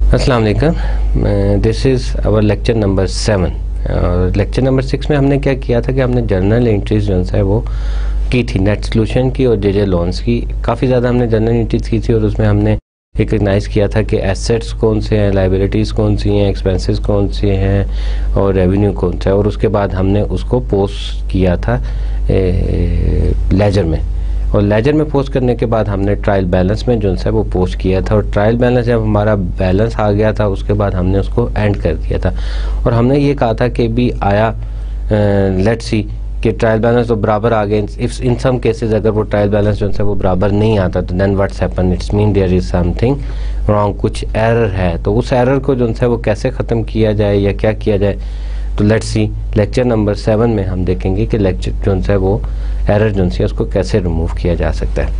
अस्सलाम वालेकुम। This is our lecture number 7। और लेक्चर नंबर 6 में हमने क्या किया था कि हमने जर्नल एंट्रीज जो है वो की थी, नेट सोल्यूशन की और जेजे लोन्स की। काफ़ी ज़्यादा हमने जर्नल एंट्रीज की थी और उसमें हमने रिकग्नाइज किया था कि एसेट्स कौन से हैं, लाइबिलिटीज़ कौन सी हैं, एक्सपेंसेस कौन से हैं और रेवेन्यू कौन सा है। और उसके बाद हमने उसको पोस्ट किया था लेजर में, और लेजर में पोस्ट करने के बाद हमने ट्रायल बैलेंस में जो है वो पोस्ट किया था। और ट्रायल बैलेंस जब हमारा बैलेंस आ गया था उसके बाद हमने उसको एंड कर दिया था और हमने ये कहा था कि भी आया लेट्स सी कि ट्रायल बैलेंस तो बराबर आ गए। इफ इन सम केसेस अगर वो ट्रायल बैलेंस जो है वो बराबर नहीं आता तो then what's happen, it's mean there is something wrong, कुछ एरर है। तो उस एरर को जो है वो कैसे ख़त्म किया जाए या क्या किया जाए, तो लेट्स सी लेक्चर नंबर 7 में हम देखेंगे कि लेक्चर जो है वो एरर जो है उसको कैसे रिमूव किया जा सकता है।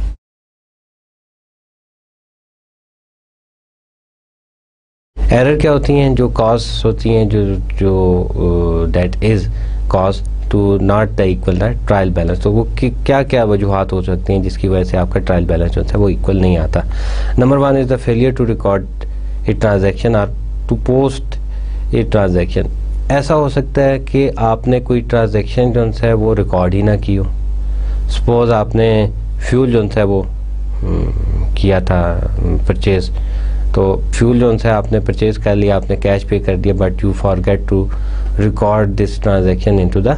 एरर क्या होती हैं? जो कॉज होती हैं, जो that is cause to not the equal the trial balance. तो वो क्या क्या वजूहत हो सकती हैं जिसकी वजह से आपका ट्रायल बैलेंस जो है वो इक्वल नहीं आता। Number 1 is the failure to record a transaction और टू पोस्ट ए ट्रांजैक्शन। ऐसा हो सकता है कि आपने कोई ट्रांजैक्शन जो है वो रिकॉर्ड ही ना की हो। सपोज आपने फ्यूल जो है वो किया था परचेज़, तो फ्यूल जो है आपने परचेज कर लिया, आपने कैश पे कर दिया, but you forget to record this transaction into the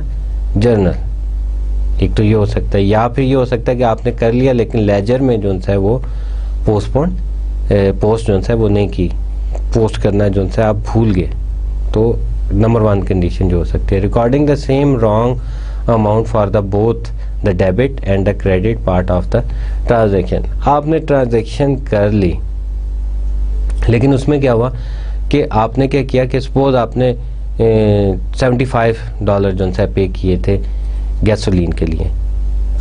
journal. एक तो ये हो सकता है, या फिर ये हो सकता है कि आपने कर लिया लेकिन लेजर में जो है वो पोस्ट जो है वो नहीं की, पोस्ट करना जो है आप भूल गए। तो नंबर 1 कंडीशन जो हो सकती है, recording the same wrong amount for the both the debit and the credit part of the transaction. आपने ट्रांजैक्शन कर ली लेकिन उसमें क्या हुआ कि आपने क्या किया कि सपोज आपने $75 जो है पे किए थे गैसोलीन के लिए,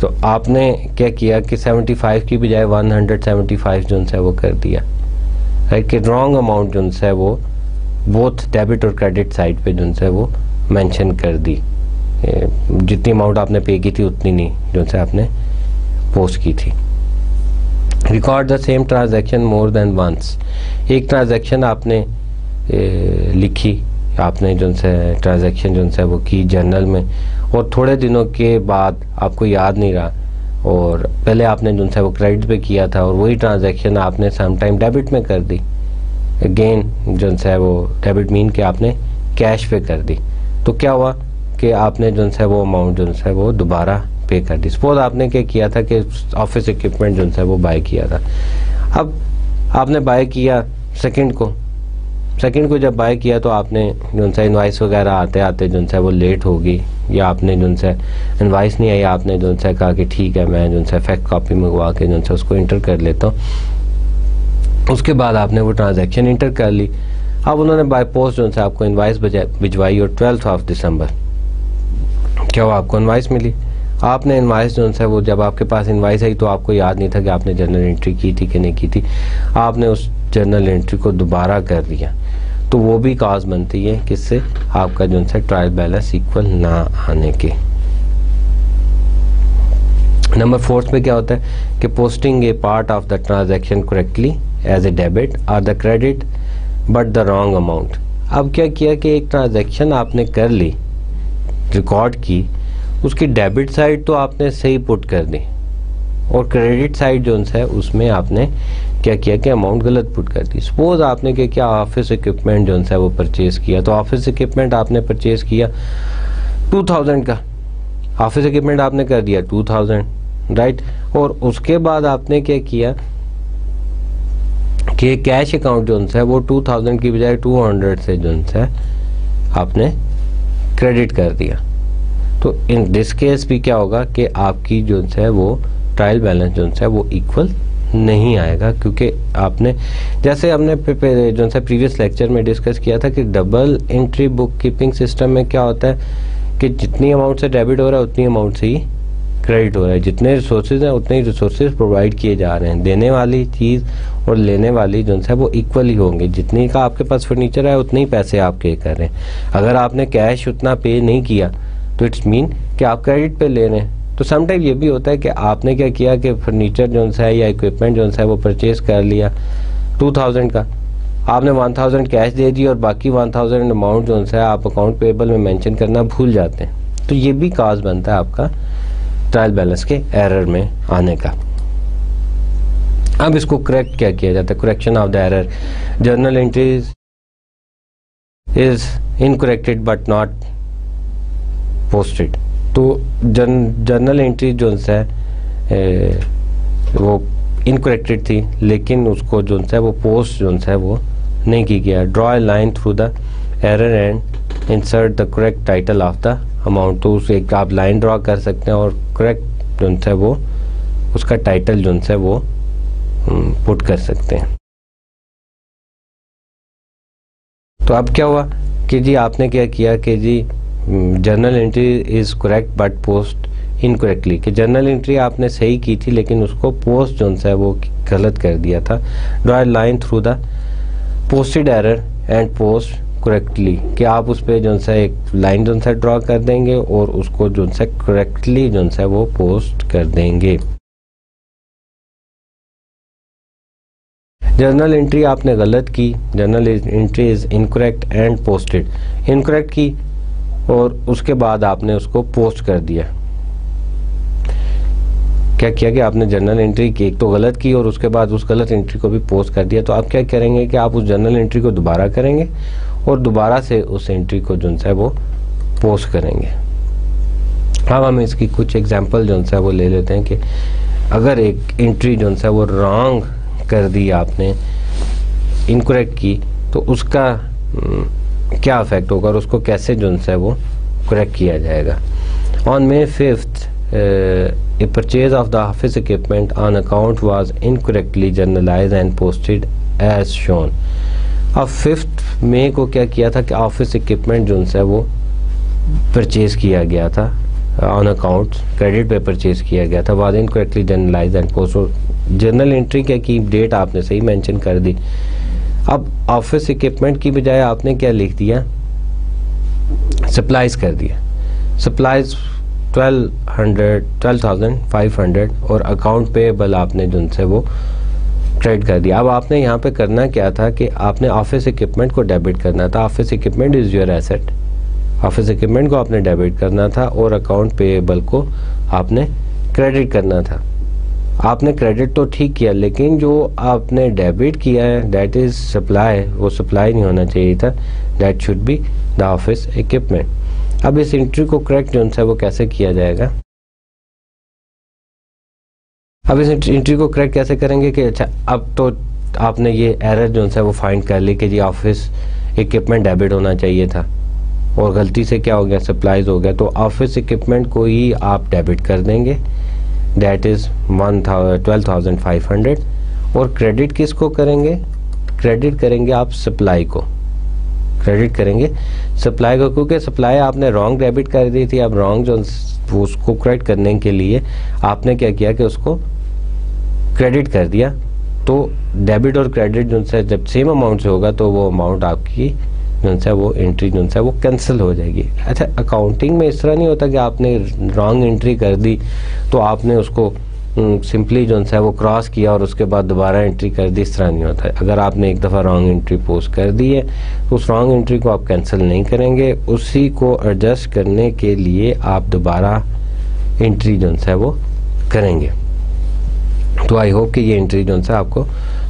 तो आपने क्या किया कि 75 की बजाय 175 जो है वो कर दिया, राइट। कि रॉन्ग अमाउंट जो है वो बोथ डेबिट और क्रेडिट साइड पे जो है वो मेंशन कर दी। जितनी अमाउंट आपने पे की थी उतनी नहीं जो है आपने पोस्ट की थी। Record the same transaction more than once. एक ट्रांजैक्शन आपने लिखी, आपने जो है ट्रांजैक्शन जो है वो की जर्नल में, और थोड़े दिनों के बाद आपको याद नहीं रहा और पहले आपने जो है वो क्रेडिट पे किया था और वही ट्रांजैक्शन आपने सम टाइम डेबिट में कर दी। अगेन जो है वो डेबिट मीन कि आपने कैश पे कर दी। तो क्या हुआ कि आपने जो है वो अमाउंट जो है वो दोबारा पे कर दी। सपोज आपने क्या किया था कि ऑफिस इक्विपमेंट जो है वो बाय किया था। अब आपने बाय किया सेकंड को जब बाय किया तो आपने जो है इनवाइस वगैरह आते आते जो है वो लेट होगी, या आपने जो है इनवाइस नहीं आई, आपने जो है कहा कि ठीक है मैं जो है फैक्ट कॉपी मंगवा के जो है उसको इंटर कर लेता हूँ। उसके बाद आपने वो ट्रांजैक्शन इंटर कर ली। अब उन्होंने बाय पोस्ट जो है आपको इनवाइस भिजवाई और 12 दिसंबर क्या हुआ, आपको इनवाइस मिली। आपने इनवाइस जो है वो जब आपके पास इनवाइस आई तो आपको याद नहीं था कि आपने जर्नल एंट्री की थी कि नहीं की थी, आपने उस जर्नल एंट्री को दोबारा कर दिया। तो वो भी काज बनती है किससे, आपका जो है ट्रायल बैलेंस इक्वल ना आने के। नंबर 4 में क्या होता है कि posting a part of the transaction correctly as a debit और the credit but the wrong amount. अब क्या किया कि एक ट्रांजैक्शन आपने कर ली, रिकॉर्ड की, उसकी डेबिट साइड तो आपने सही पुट कर दी और क्रेडिट साइड जो है उसमें आपने क्या किया कि अमाउंट गलत पुट कर दी। सपोज आपने क्या किया, ऑफिस इक्विपमेंट जो है वो परचेज किया, तो ऑफिस इक्विपमेंट आपने परचेज किया 2000 का, ऑफिस इक्विपमेंट आपने कर दिया 2000, राइट। और उसके बाद आपने क्या किया कि कैश अकाउंट जो है वो 2000 की बजाय 200 से जो है आपने क्रेडिट कर दिया। तो इन दिस केस भी क्या होगा कि आपकी जो है वो ट्रायल बैलेंस जो है वो इक्वल नहीं आएगा, क्योंकि आपने जैसे हमने जो है प्रीवियस लेक्चर में डिस्कस किया था कि double entry book keeping system में क्या होता है कि जितनी अमाउंट से डेबिट हो रहा है उतनी अमाउंट से ही क्रेडिट हो रहा है। जितने रिसोर्सेज हैं उतने ही रिसोर्सेज प्रोवाइड किए जा रहे हैं। देने वाली चीज़ और लेने वाली जो है वो इक्वल ही होंगे। जितनी का आपके पास फर्नीचर है उतने ही पैसे आप पे कर रहे हैं। अगर आपने कैश उतना पे नहीं किया तो इट्स मीन कि आप क्रेडिट पे ले रहे हैं। तो समटाइम ये भी होता है कि आपने क्या किया कि फर्नीचर जो है या इक्विपमेंट जो है वो परचेज कर लिया 2000 का, आपने 1000 कैश दे दी और बाकी 1000 अमाउंट जो है आप अकाउंट पेबल में मेंशन करना भूल जाते हैं, तो ये भी काज बनता है आपका ट्रायल बैलेंस के एरर में आने का। अब इसको करेक्ट क्या किया जाता है? Correction of the error, journal entries is incorrected but not posted. तो जर्नल एंट्री जो है वो इनकरेक्टेड थी, लेकिन उसको जो है वो पोस्ट जो है वो नहीं की गया। Draw a line through the error and insert the correct title of the amount. तो उसे एक आप लाइन ड्रॉ कर सकते हैं और करेक्ट जो है वो उसका टाइटल जो है वो पुट कर सकते हैं। तो अब क्या हुआ कि जी आपने क्या किया कि जी journal entry is correct but post incorrectly, कि जर्नल एंट्री आपने सही की थी लेकिन उसको पोस्ट जो है वो गलत कर दिया था। Draw line through the posted error and post correctly, कि आप उस पर जो है एक लाइन जो है ड्रॉ कर देंगे और उसको जो है करेक्टली जो है वो पोस्ट कर देंगे। जर्नल एंट्री आपने गलत की, journal entry is incorrect and posted, incorrect की और उसके बाद आपने उसको पोस्ट कर दिया। क्या किया कि आपने जर्नल एंट्री की एक तो गलत की और उसके बाद उस गलत एंट्री को भी पोस्ट कर दिया। तो आप क्या करेंगे कि आप उस जर्नल एंट्री को दोबारा करेंगे और दोबारा से उस एंट्री को जो है वो पोस्ट करेंगे। अब हम इसकी कुछ एग्जांपल जो है वो ले लेते हैं कि अगर एक एंट्री जो है वो रॉन्ग कर दी आपने, इनकरेक्ट की, तो उसका क्या इफेक्ट होगा और उसको कैसे जो है वो करेक्ट किया जाएगा। On May 5th a purchase of the office equipment on account was incorrectly journalized and posted as shown। अब 5th मई को क्या किया था कि ऑफिस इक्विपमेंट जो है वो परचेज किया गया था ऑन अकाउंट, क्रेडिट पे परचेज किया गया था, was incorrectly journalized and posted. Journal entry क्या की, डेट आपने सही मेंशन कर दी। अब ऑफिस इक्विपमेंट की बजाय आपने क्या लिख दिया, सप्लाईज कर दिया। सप्लाईज 12,500 और अकाउंट पेएबल आपने जो है वो क्रेडिट कर दिया। अब आपने यहाँ पे करना क्या था कि आपने ऑफिस इक्विपमेंट को डेबिट करना था। Office equipment is your asset, office equipment को आपने डेबिट करना था और अकाउंट पेएबल को आपने क्रेडिट करना था। आपने क्रेडिट तो ठीक किया, लेकिन जो आपने डेबिट किया है दैट इज सप्लाई, वो सप्लाई नहीं होना चाहिए था, that should be the office equipment. अब इस एंट्री को करेक्ट जो है वो कैसे किया जाएगा, अब इस एंट्री को करेक्ट कैसे करेंगे कि अच्छा अब तो आपने ये एरर जो है वो फाइंड कर ली कि जी ऑफिस इक्विपमेंट डेबिट होना चाहिए था और गलती से क्या हो गया, सप्लाईज हो गया। तो ऑफिस इक्विपमेंट को ही आप डेबिट कर देंगे, दैट इज 12,500 और क्रेडिट किसको करेंगे, क्रेडिट करेंगे आप सप्लाई को, क्रेडिट करेंगे सप्लाई को, क्योंकि सप्लाई आपने रॉन्ग डेबिट कर दी थी। अब रॉन्ग जो उसको करेक्ट करने के लिए आपने क्या किया कि उसको क्रेडिट कर दिया। तो डेबिट और क्रेडिट जो है जब सेम अमाउंट से होगा तो वो अमाउंट आपकी जो है वो एंट्री जो है वो कैंसिल हो जाएगी। अच्छा, अकाउंटिंग में इस तरह नहीं होता कि आपने रॉन्ग एंट्री कर दी तो आपने उसको सिंपली जो है वो क्रॉस किया और उसके बाद दोबारा एंट्री कर दी, इस तरह नहीं होता है। अगर आपने एक दफ़ा रॉन्ग एंट्री पोस्ट कर दी है तो उस रॉन्ग एंट्री को आप कैंसिल नहीं करेंगे, उसी को एडजस्ट करने के लिए आप दोबारा एंट्री जो है वो करेंगे। तो आई होप कि ये एंट्री जो है आपको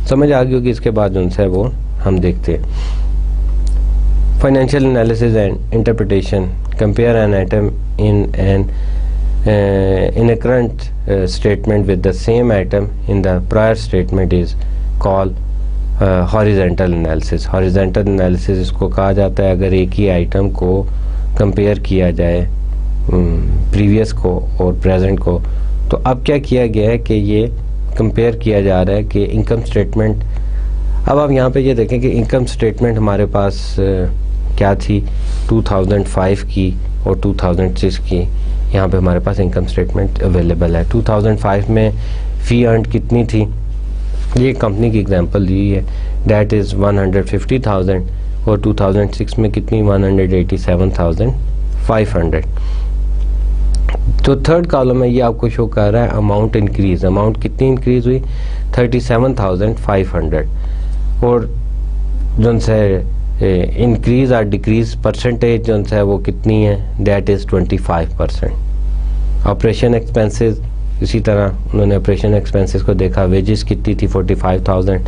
समझ आ गई होगी। इसके बाद जो है वो हम देखते हैं financial analysis and interpretation, compare an item in a current statement with the same item in the prior statement is called horizontal analysis। horizontal analysis इसको कहा जाता है अगर एक ही आइटम को कंपेयर किया जाए प्रीवियस को और प्रेजेंट को। तो अब क्या किया गया है कि ये कंपेयर किया जा रहा है कि इनकम स्टेटमेंट, अब आप यहाँ पे ये देखें कि इनकम स्टेटमेंट हमारे पास क्या थी 2005 की और 2006 की। यहाँ पे हमारे पास इनकम स्टेटमेंट अवेलेबल है। 2005 में फ़ी अर्न कितनी थी, ये कंपनी की एग्जांपल दी है, डैट इज़ 150,000 और 2006 में कितनी 187,500। तो थर्ड कॉलम है ये आपको शो कर रहा है अमाउंट इंक्रीज, अमाउंट कितनी इंक्रीज हुई 37,500 और जो से इंक्रीज और डिक्रीज परसेंटेज जो है वो कितनी है, दैट इज़ 25%। ऑपरेशन एक्सपेंसेस इसी तरह उन्होंने ऑपरेशन एक्सपेंसेस को देखा, वेजेस कितनी थी 45,000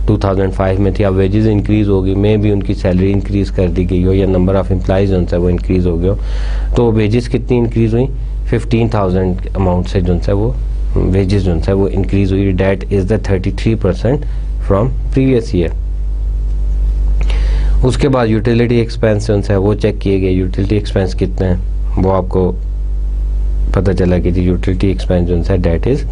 2005 में थी, अब वेजेस इंक्रीज़ होगी, मे भी उनकी सैलरी इंक्रीज़ कर दी गई हो या नंबर ऑफ एम्प्लॉइज़ जो है वो इंक्रीज़ हो गया हो, तो वेजेस कितनी इंक्रीज़ हुई 15,000 अमाउंट से जो है वो वेजेस जो है वो इंक्रीज़ हुई, that is the 33% from previous year. उसके बाद यूटिलिटी एक्सपेंस जो है वो चेक किए गए, यूटिलिटी एक्सपेंस कितने हैं वो आपको पता चला कि यूटिलिटी एक्सपेंस जो है that is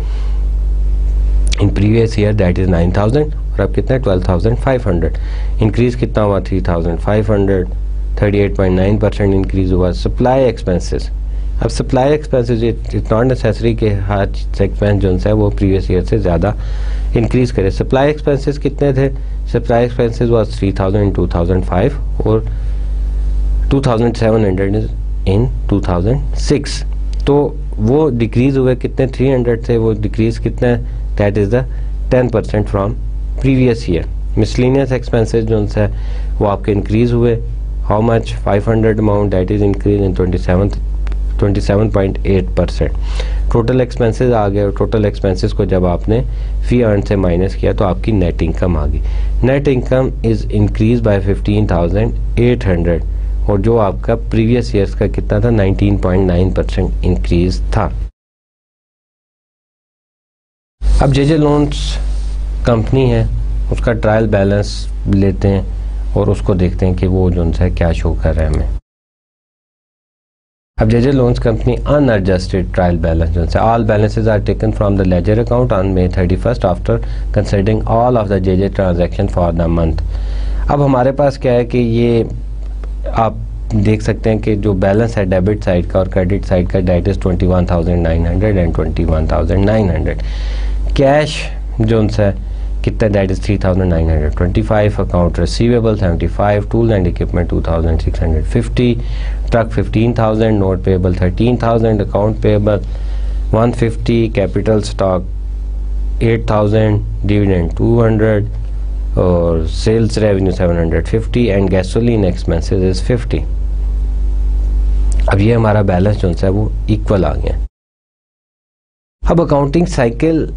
in previous year that is 9,000 और अब कितना 12,500, इंक्रीज़ कितना हुआ 3,500, 38.9% इंक्रीज़ हुआ। सप्लाई एक्सपेंसेस, अब supply expenses it's not necessary कि हर एक्सपेंस जो है वो प्रीवियस ईयर से ज़्यादा इंक्रीज़ करे। सप्लाई एक्सपेंसेस कितने थे, सप्लाई एक्सपेंसेस वाज 3,000 इन 2005 और 2,700 इन 2006, तो वो डिक्रीज़ हुए कितने 300 से, वो डिक्रीज़ कितना है that is the 10% from previous year. Miscellaneous expenses जो है वो आपके इंक्रीज़ हुए, how much 500 amount that is increase in 27.8%। Total expenses आ गए और टोटल एक्सपेंसेस को जब आपने फी अर्न से माइनस किया तो आपकी नेट इनकम आ गई। Net income is increase by 15,800 और जो आपका प्रीवियस ईयर्स का कितना था 19.9% इंक्रीज था। अब जे लोन्स कंपनी है उसका ट्रायल बैलेंस लेते हैं और उसको देखते हैं कि वो जो है क्या शो कर रहा है हमें। अब J loans company unadjusted trial balance जो है, all balances are taken from the ledger account on May 31 after considering all of the J transaction for the month. अब हमारे पास क्या है कि ये आप देख सकते हैं कि जो बैलेंस है डेबिट साइड का और क्रेडिट साइड का दैट इज़ 21,900 एंड 21,900। कैश जो है कितना that is 3,925, account receivable 75, tool and equipment 2,650, truck 15,000, note payable 13,000, account payable 150, capital stock 8,000, dividend 200 और sales revenue 750 and gasoline expenses is 50। अब ये हमारा बैलेंस जो है वो इक्वल आ गया। अब अकाउंटिंग साइकिल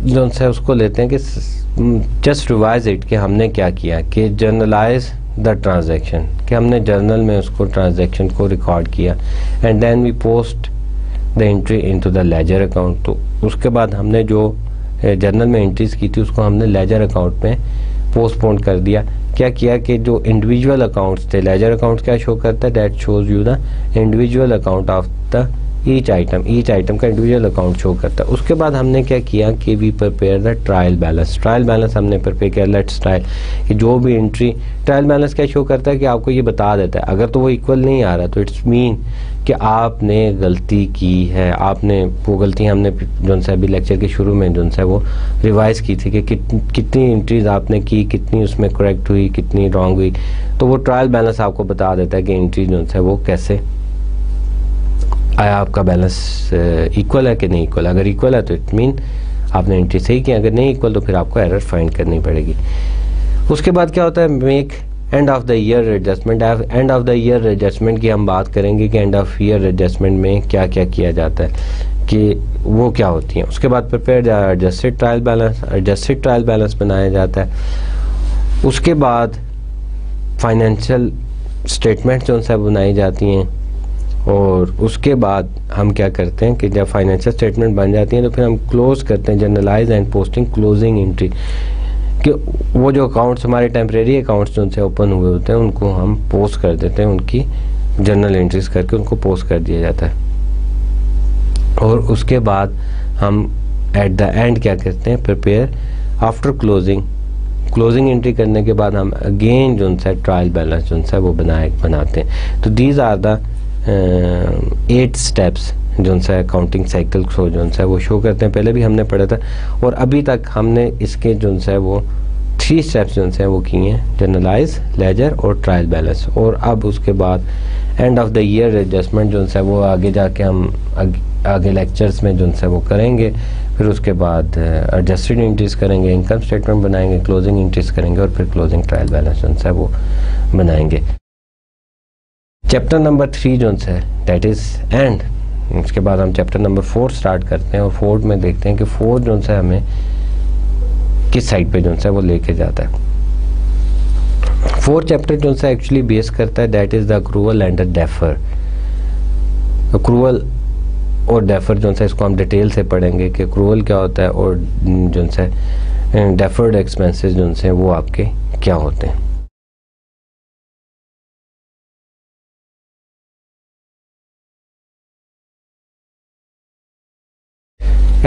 जो है उसको लेते हैं कि जस्ट रिवाइज इट कि हमने क्या किया कि जर्नलाइज द ट्रांजैक्शन, कि हमने जर्नल में उसको ट्रांजैक्शन को रिकॉर्ड किया and then we post the entry into the ledger account. तो उसके बाद हमने जो जर्नल में एंट्रीज की थी उसको हमने लेजर अकाउंट में पोस्टपोन कर दिया। क्या किया कि जो इंडिविजुअल अकाउंट्स थे, लेजर अकाउंट क्या शो करता है that shows you the individual account of the each item का इंडिविजुअल अकाउंट शो करता है। उसके बाद हमने क्या किया कि we prepare the trial balance हमने प्रिपेयर किया। लेट्स ट्रायल कि जो भी एंट्री, ट्रायल बैलेंस क्या शो करता है कि आपको ये बता देता है अगर तो वो इक्वल नहीं आ रहा तो इट्स मीन कि आपने गलती की है, आपने वो गलती हमने जो है अभी लेक्चर के शुरू में जो है वो रिवाइज की थी कि कितनी एंट्रीज आपने की, कितनी उसमें करेक्ट हुई, कितनी रॉन्ग हुई। तो वो ट्रायल बैलेंस आपको बता देता है कि एंट्री जो है वो कैसे आया, आपका बैलेंस इक्वल है कि नहीं इक्वल। अगर इक्वल है तो इट मीन आपने एंट्री सही की, अगर नहीं इक्वल तो फिर आपको एरर फाइंड करनी पड़ेगी। उसके बाद क्या होता है make end of the year adjustment. End of the year adjustment की हम बात करेंगे कि एंड ऑफ ईयर एडजस्टमेंट में क्या क्या किया जाता है कि वो क्या होती हैं। उसके बाद प्रिपेयर एडजस्टेड ट्रायल बैलेंस बनाया जाता है। उसके बाद फाइनेंशियल स्टेटमेंट जो है बनाई जाती हैं और उसके बाद हम क्या करते हैं कि जब फाइनेंशियल स्टेटमेंट बन जाती हैं तो फिर हम क्लोज करते हैं, generalized and posting closing entry, कि वो जो अकाउंट्स हमारे टेम्परेरी अकाउंट्स जो उनसे ओपन हुए होते हैं उनको हम पोस्ट कर देते हैं, उनकी जर्नल एंट्रीज करके उनको पोस्ट कर दिया जाता है। और उसके बाद हम एट द एंड क्या करते हैं प्रिपेयर आफ्टर क्लोजिंग एंट्री करने के बाद हम अगेन जो है ट्रायल बैलेंस जो है वो बनाते हैं। तो दीज आर द 8 स्टेप्स जो है अकाउंटिंग साइकिल को जो है वो शो करते हैं। पहले भी हमने पढ़ा था और अभी तक हमने इसके जो है वो 3 स्टेप्स जो है वो किए हैं, जर्नलाइज, लेजर और ट्रायल बैलेंस। और अब उसके बाद end of the year adjustment जो है वो आगे जाके हम आगे लेक्चर्स में जो है वो करेंगे। फिर उसके बाद एडजस्टेड एंट्रीज करेंगे, इनकम स्टेटमेंट बनाएंगे, क्लोजिंग एंट्रीज करेंगे और फिर क्लोजिंग ट्रायल बैलेंस जो है वो बनाएंगे। चैप्टर नंबर 3 जो है दैट इज़ एंड। उसके बाद हम चैप्टर नंबर 4 स्टार्ट करते हैं और 4 में देखते हैं कि 4 जो है हमें किस साइड पे जो है वो लेके जाता है। 4 चैप्टर जो है एक्चुअली बेस करता है that is the accrual and the defer. Accrual और डेफर जो है इसको हम डिटेल से पढ़ेंगे कि अक्रूवल क्या होता है और जो है डेफर्ड एक्सपेंसेस जो है वो आपके क्या होते हैं।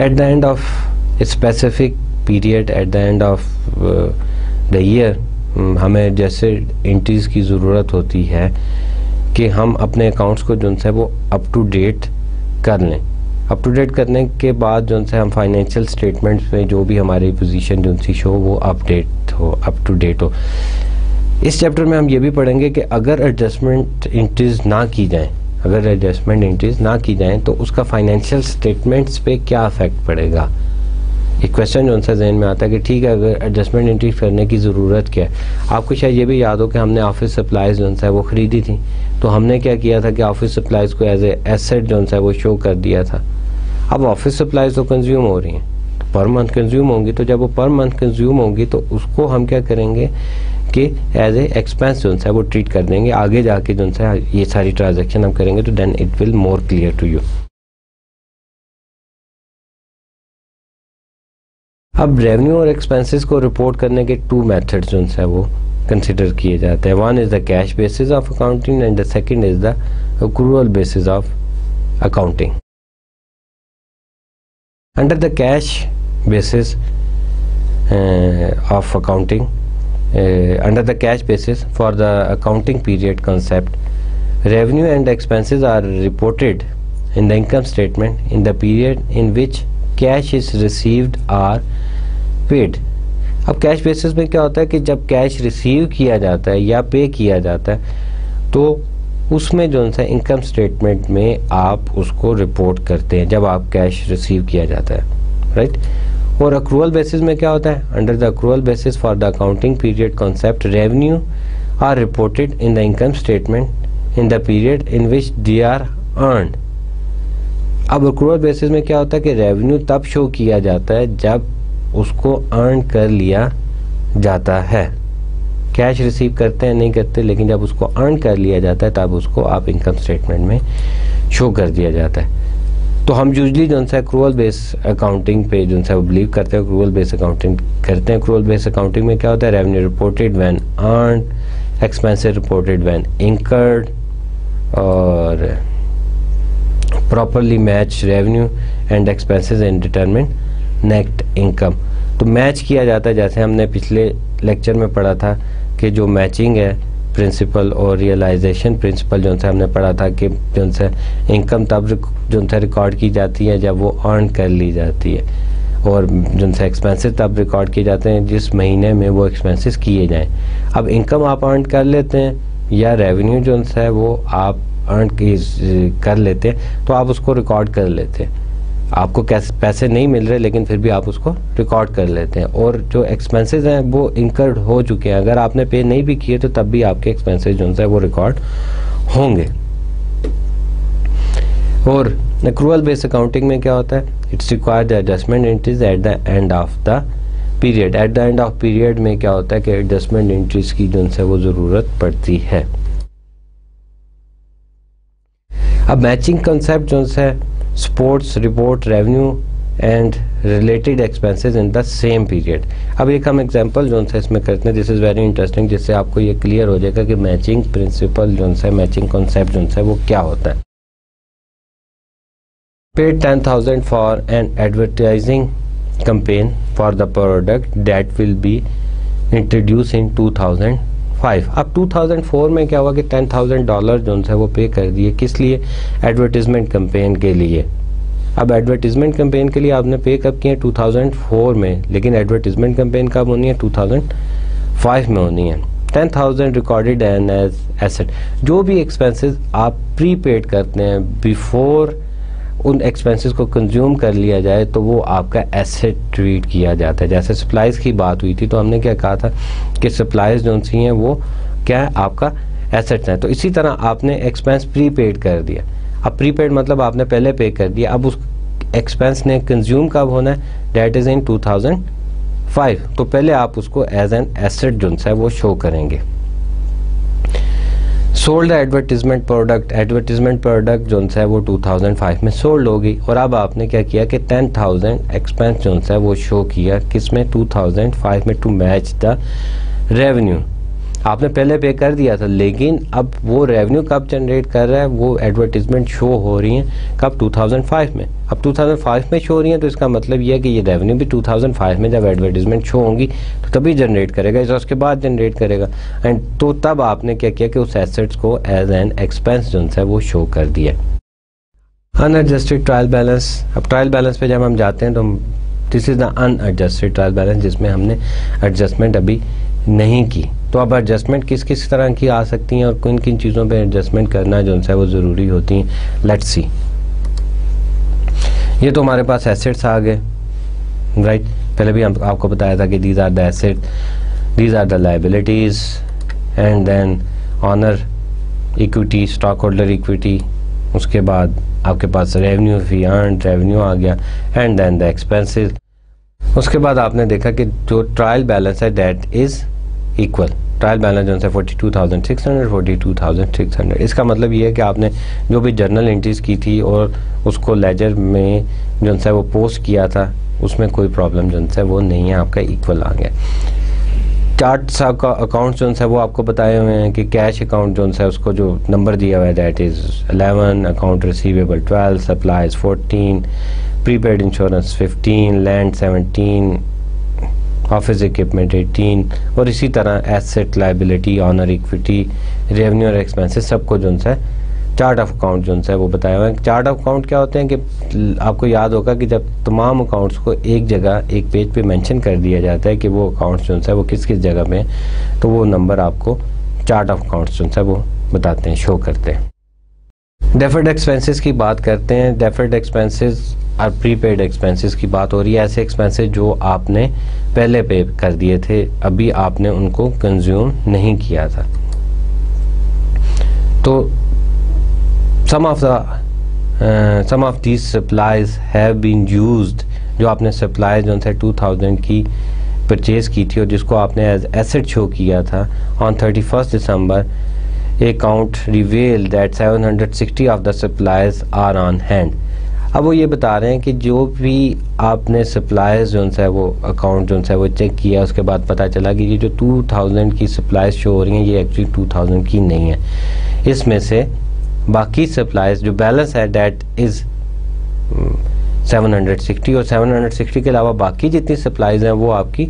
At the end of a specific period, at the end of the year, हमें जैसे एंट्रीज की ज़रूरत होती है कि हम अपने अकाउंट्स को जो है वो अप टू डेट कर लें। अप टू डेट करने के बाद जो है हम फाइनेंशियल स्टेटमेंट्स में जो भी हमारी पोजीशन जो सी शो वो अपडेट हो, अप टू डेट हो। इस चैप्टर में हम ये भी पढ़ेंगे कि अगर एडजस्टमेंट एंट्रीज ना की जाएँ, अगर एडजस्टमेंट एंट्रीज ना की जाएँ तो उसका फाइनेंशियल स्टेटमेंट्स पे क्या इफेक्ट पड़ेगा। एक क्वेश्चन जो उनसे जहन में आता है कि ठीक है अगर एडजस्टमेंट एंट्री करने की ज़रूरत क्या है। आपको शायद ये भी याद हो कि हमने ऑफिस सप्लाईज जो है वो ख़रीदी थी, तो हमने क्या किया था कि ऑफिस सप्लाईज को एज ए एसेट जो है वो शो कर दिया था। अब ऑफिस सप्लाईज तो कंज्यूम हो रही हैं, तो पर मंथ कंज्यूम होंगी, तो जब वो पर मंथ कंज्यूम होंगी तो उसको हम क्या करेंगे कि एज ए एक्सपेंस जो है वो ट्रीट कर देंगे। आगे जाके जो है ये सारी ट्रांजैक्शन हम करेंगे तो then it will more clear to you. अब रेवेन्यू और एक्सपेंसेस को रिपोर्ट करने के 2 मेथड्स जो है वो कंसिडर किए जाते हैं। One is the cash basis of accounting and the second is the accrual basis of accounting. Under the cash basis of accounting, under the cash basis for the accounting period concept, revenue and expenses are reported in the income statement in the period in which cash is received or paid। अब cash basis में क्या होता है कि जब cash receive किया जाता है या पे किया जाता है तो उसमें जो है इनकम स्टेटमेंट में आप उसको रिपोर्ट करते हैं जब आप कैश रिसीव किया जाता है, राइट। और अक्रूवल बेसिस में क्या होता है, under the accrual basis for the accounting period concept revenue are reported in the income statement in the period in which they are earned. अब अक्रूवल बेसिस में क्या होता है कि रेवेन्यू तब शो किया जाता है जब उसको अर्न कर लिया जाता है। कैश रिसीव करते हैं नहीं करते, लेकिन जब उसको अर्न कर लिया जाता है तब उसको आप इनकम स्टेटमेंट में शो कर दिया जाता है। तो हम यूजली जो है अक्रूवल बेस अकाउंटिंग पे जो है वो बिलीव करते हैं, अक्रूवल बेस अकाउंटिंग करते हैं। अक्रूवल बेस अकाउंटिंग में क्या होता है, revenue reported when earn, expenses reported when incurred और properly match revenue and expenses and determine net income. तो मैच किया जाता है, जैसे हमने पिछले लेक्चर में पढ़ा था कि जो मैचिंग है प्रिंसिपल और रियलाइजेशन प्रिंसिपल जो है हमने पढ़ा था कि जो है इनकम तब जो है रिकॉर्ड की जाती है जब वो अर्न कर ली जाती है, और जो है एक्सपेंसेस तब रिकॉर्ड किए जाते हैं जिस महीने में वो एक्सपेंसेस किए जाएं। अब इनकम आप अर्न कर लेते हैं या रेवेन्यू जो है वो आप अर्न कर लेते हैं तो आप उसको रिकॉर्ड कर लेते हैं। आपको कैसे पैसे नहीं मिल रहे लेकिन फिर भी आप उसको रिकॉर्ड कर लेते हैं, और जो एक्सपेंसेस हैं वो इंकर्ड हो चुके हैं, अगर आपने पे नहीं भी किए तो तब भी आपके एक्सपेंसेस जो है वो रिकॉर्ड होंगे। और एक्रूवल बेस्ड अकाउंटिंग में क्या होता है, it's required the adjustment entries at the end of the period. At the end of period में क्या होता है कि एडजस्टमेंट एंट्रीज की जो है वो ज़रूरत पड़ती है। अब मैचिंग कंसेप्ट जो है sports report revenue and related expenses in the same period. अब एक हम एग्जांपल जो है इसमें करते हैं, दिस इज़ वेरी इंटरेस्टिंग, जिससे आपको ये क्लियर हो जाएगा कि मैचिंग प्रिंसिपल जो है मैचिंग कॉन्सेप्ट जो है वो क्या होता है। Paid 10,000 for an advertising campaign for the product that will be introduced in 2005। अब 2004 में क्या हुआ कि $10,000 जो है वो पे कर दिए, किस लिए, एडवर्टीजमेंट कैंपेन के लिए। अब एडवर्टीजमेंट कैंपेन के लिए आपने पे कब किए, 2004 में, लेकिन एडवर्टीजमेंट कैंपेन कब होनी है, 2005 में होनी है। 10,000 रिकॉर्डेड एंड एज एसेट। जो भी एक्सपेंसेस आप प्रीपेड करते हैं बिफोर उन एक्सपेंसेस को कंज्यूम कर लिया जाए तो वो आपका एसेट ट्रीट किया जाता है। जैसे सप्लाईज़ की बात हुई थी तो हमने क्या कहा था कि सप्लाईज़ जो सी हैं वो क्या है, आपका एसेट्स हैं। तो इसी तरह आपने एक्सपेंस प्रीपेड कर दिया। अब प्रीपेड मतलब आपने पहले पे कर दिया, अब उस एक्सपेंस ने कंज्यूम कब होना है, डेट इज़ इन 2005। तो पहले आप उसको एज एन एसेट जो है वो शो करेंगे। सोल्ड एडवर्टीजमेंट प्रोडक्ट जो है वो 2005 में सोल्ड होगी। और अब आपने क्या किया कि 10,000 एक्सपेंस जो है वो शो किया किसमें, 2005 में, टू मैच द रेवेन्यू। आपने पहले पे कर दिया था, लेकिन अब वो रेवेन्यू कब जनरेट कर रहा है, वो एडवर्टीजमेंट शो हो रही हैं कब, 2005 में। अब 2005 में शो हो रही हैं तो इसका मतलब ये है कि ये रेवेन्यू भी 2005 में जब एडवर्टीजमेंट शो होंगी तो तभी जनरेट करेगा, इस उसके बाद जनरेट करेगा। एंड तो तब आपने क्या किया कि उस एसेट्स को एज एन एक्सपेंस जो है वो शो कर दिया। Unadjusted trial balance. अब ट्रायल बैलेंस पे जब हम जाते हैं तो this is the unadjusted trial balance, जिसमें हमने एडजस्टमेंट अभी नहीं की। तो अब एडजस्टमेंट किस किस तरह की आ सकती हैं और किन किन चीज़ों पे एडजस्टमेंट करना जो है वो ज़रूरी होती हैं, लेट्स सी। ये तो हमारे पास एसेट्स आ गए, राइट। पहले भी हम आपको बताया था कि these are the asset, these are the liabilities, and then owner equity, stock holder equity, उसके बाद आपके पास रेवेन्यू, फी अर्न्ड रेवेन्यू आ गया, एंड देन द एक्सपेंसेस। उसके बाद आपने देखा कि जो ट्रायल बैलेंस है that is equal. Trial balance जो है 42,600, 42,600। इसका मतलब ये है कि आपने जो भी जर्नल एंट्रीज की थी और उसको लेजर में जो है वो पोस्ट किया था, उसमें कोई प्रॉब्लम जो है वो नहीं है, आपका इक्वल आ गया। चार्ट का अकाउंट जो है वो आपको बताए हुए हैं कि कैश अकाउंट जो है उसको जो नंबर दिया हुआ है that is 11, account receivable 12, supplies 14, prepaid insurance 15, land 17, office equipment 18, और इसी तरह asset, liability, honour equity, revenue और एक्सपेंसेस सबको जो है चार्ट ऑफ अकाउंट जो है वो बताया हुआ है। चार्ट ऑफ अकाउंट क्या होते हैं कि आपको याद होगा कि जब तमाम अकाउंट्स को एक जगह एक पेज पे मेंशन कर दिया जाता है कि वो अकाउंट्स जो है वो किस किस जगह में है, तो वो नंबर आपको चार्ट ऑफ अकाउंट्स जो है वो बताते हैं, शो करते हैं। डेफर्ड एक्सपेंसेस की बात करते हैं। डेफर्ड एक्सपेंसेस और प्रीपेड एक्सपेंसेस की बात हो रही है, ऐसे एक्सपेंसेस जो आपने पहले पे कर दिए थे, अभी आपने उनको कंज्यूम नहीं किया था। तो some of these supplies have been used, जो आपने सप्लाई जो है 2000 की परचेज की थी और जिसको आपने एज एसेट शो किया था on 31 December, account reveal that 760 of the supplies are on hand. अब वो ये बता रहे हैं कि जो भी आपने सप्लाईज जो है वो अकाउंट जो है वो चेक किया, उसके बाद पता चला कि ये जो 2000 की सप्लाईज शो हो रही हैं ये एक्चुअली 2000 की नहीं है। इसमें से बाकी सप्लाईज जो बैलेंस है दैट इज़ 760, और 760 के अलावा बाकी जितनी सप्लाईज हैं वो आपकी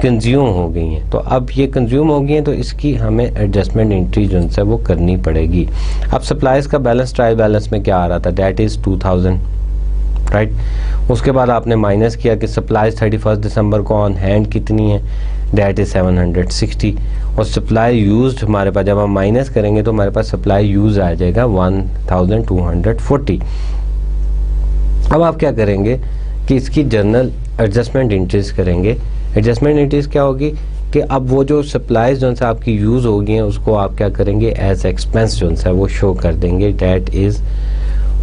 कंज्यूम हो गई हैं। तो अब ये कंज्यूम हो गई हैं तो इसकी हमें एडजस्टमेंट एंट्री जो है वो करनी पड़ेगी। अब सप्लाईज का बैलेंस ट्रायल बैलेंस में क्या आ रहा था, दैट इज़ 2000, राइट। उसके बाद आपने माइनस किया कि सप्लाईज 31 दिसंबर को ऑन हैंड कितनी है, दैट इज़ 760, और सप्लाई यूज्ड हमारे पास जब हम माइनस करेंगे तो हमारे पास सप्लाई यूज आ जाएगा 1240। अब आप क्या करेंगे कि इसकी जर्नल एडजस्टमेंट एंट्रीज करेंगे। एडजस्टमेंट एंट्रीज क्या होगी कि अब वो जो सप्लाईज जो है आपकी यूज़ हो गई हैं उसको आप क्या करेंगे, एज एक्सपेंस जो है वो शो कर देंगे, दैट इज़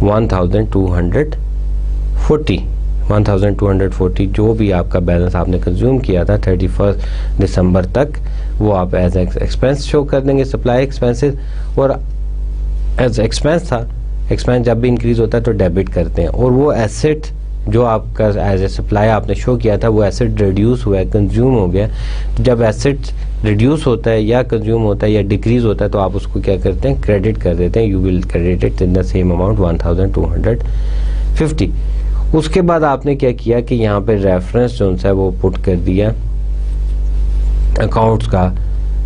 1240। जो भी आपका बैलेंस आपने कंज्यूम किया था 31 दिसंबर तक, वो आप एज एक्सपेंस शो कर देंगे, सप्लाई एक्सपेंसेस। और एज एक्सपेंस था, एक्सपेंस जब भी इंक्रीज होता है तो डेबिट करते हैं, और वो एसेट जो आपका एज ए सप्लाई आपने शो किया था वो एसेट रिड्यूस हुआ है, कंज्यूम हो गया। जब एसेट रिड्यूस होता है या कंज्यूम होता है या डिक्रीज होता है तो आप उसको क्या करते हैं, क्रेडिट कर देते हैं। You will credit it in the same amount 1250। उसके बाद आपने क्या किया कि यहाँ पे रेफरेंस जो है वो पुट कर दिया अकाउंट्स का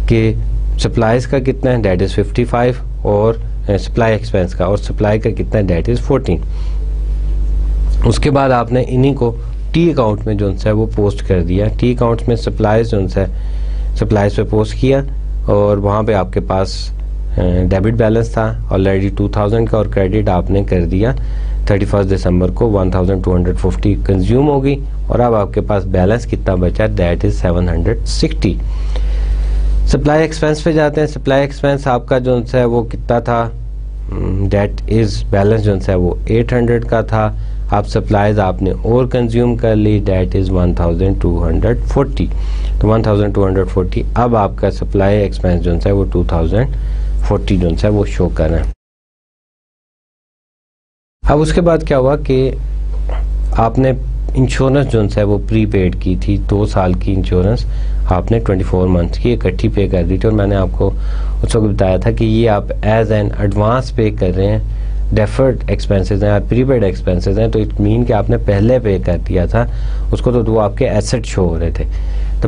कि सप्लाईज का कितना है, दैट इज़ 55, और सप्लाई एक्सपेंस का, और सप्लाई का कितना है, दैट इज़ 14। उसके बाद आपने इन्हीं को टी अकाउंट में जो है वो पोस्ट कर दिया। टी अकाउंट्स में सप्लाईज जो है सप्लाईज पे पोस्ट किया, और वहाँ पे आपके पास डेबिट बैलेंस था ऑलरेडी 2000 का, और क्रेडिट आपने कर दिया 31 दिसंबर को 1250 कंज्यूम हो गई और अब आपके पास बैलेंस कितना बचा, दैट इज 760। सप्लाई एक्सपेंस पे जाते हैं। सप्लाई एक्सपेंस आपका जो है वो कितना था, दैट इज बैलेंस जो है वो 800 का था। आप सप्लाईज आपने और कंज्यूम कर ली, दैट इज 1240। तो 1240 अब आपका सप्लाई एक्सपेंस जो है वो 2040 जो है वो शो कर रहे हैं। अब उसके बाद क्या हुआ कि आपने इंश्योरेंस जो है वो प्रीपेड की थी, 2 साल की इंश्योरेंस आपने 24 मंथ की इकट्ठी पे कर दी थी और मैंने आपको उस वक्त बताया था कि ये आप एज एन एडवांस पे कर रहे हैं, डेफर्ड एक्सपेंसेस हैं और प्रीपेड एक्सपेंसेस हैं, तो इट मीन कि आपने पहले पे कर दिया था उसको, तो वो आपके एसेट शो हो रहे थे। The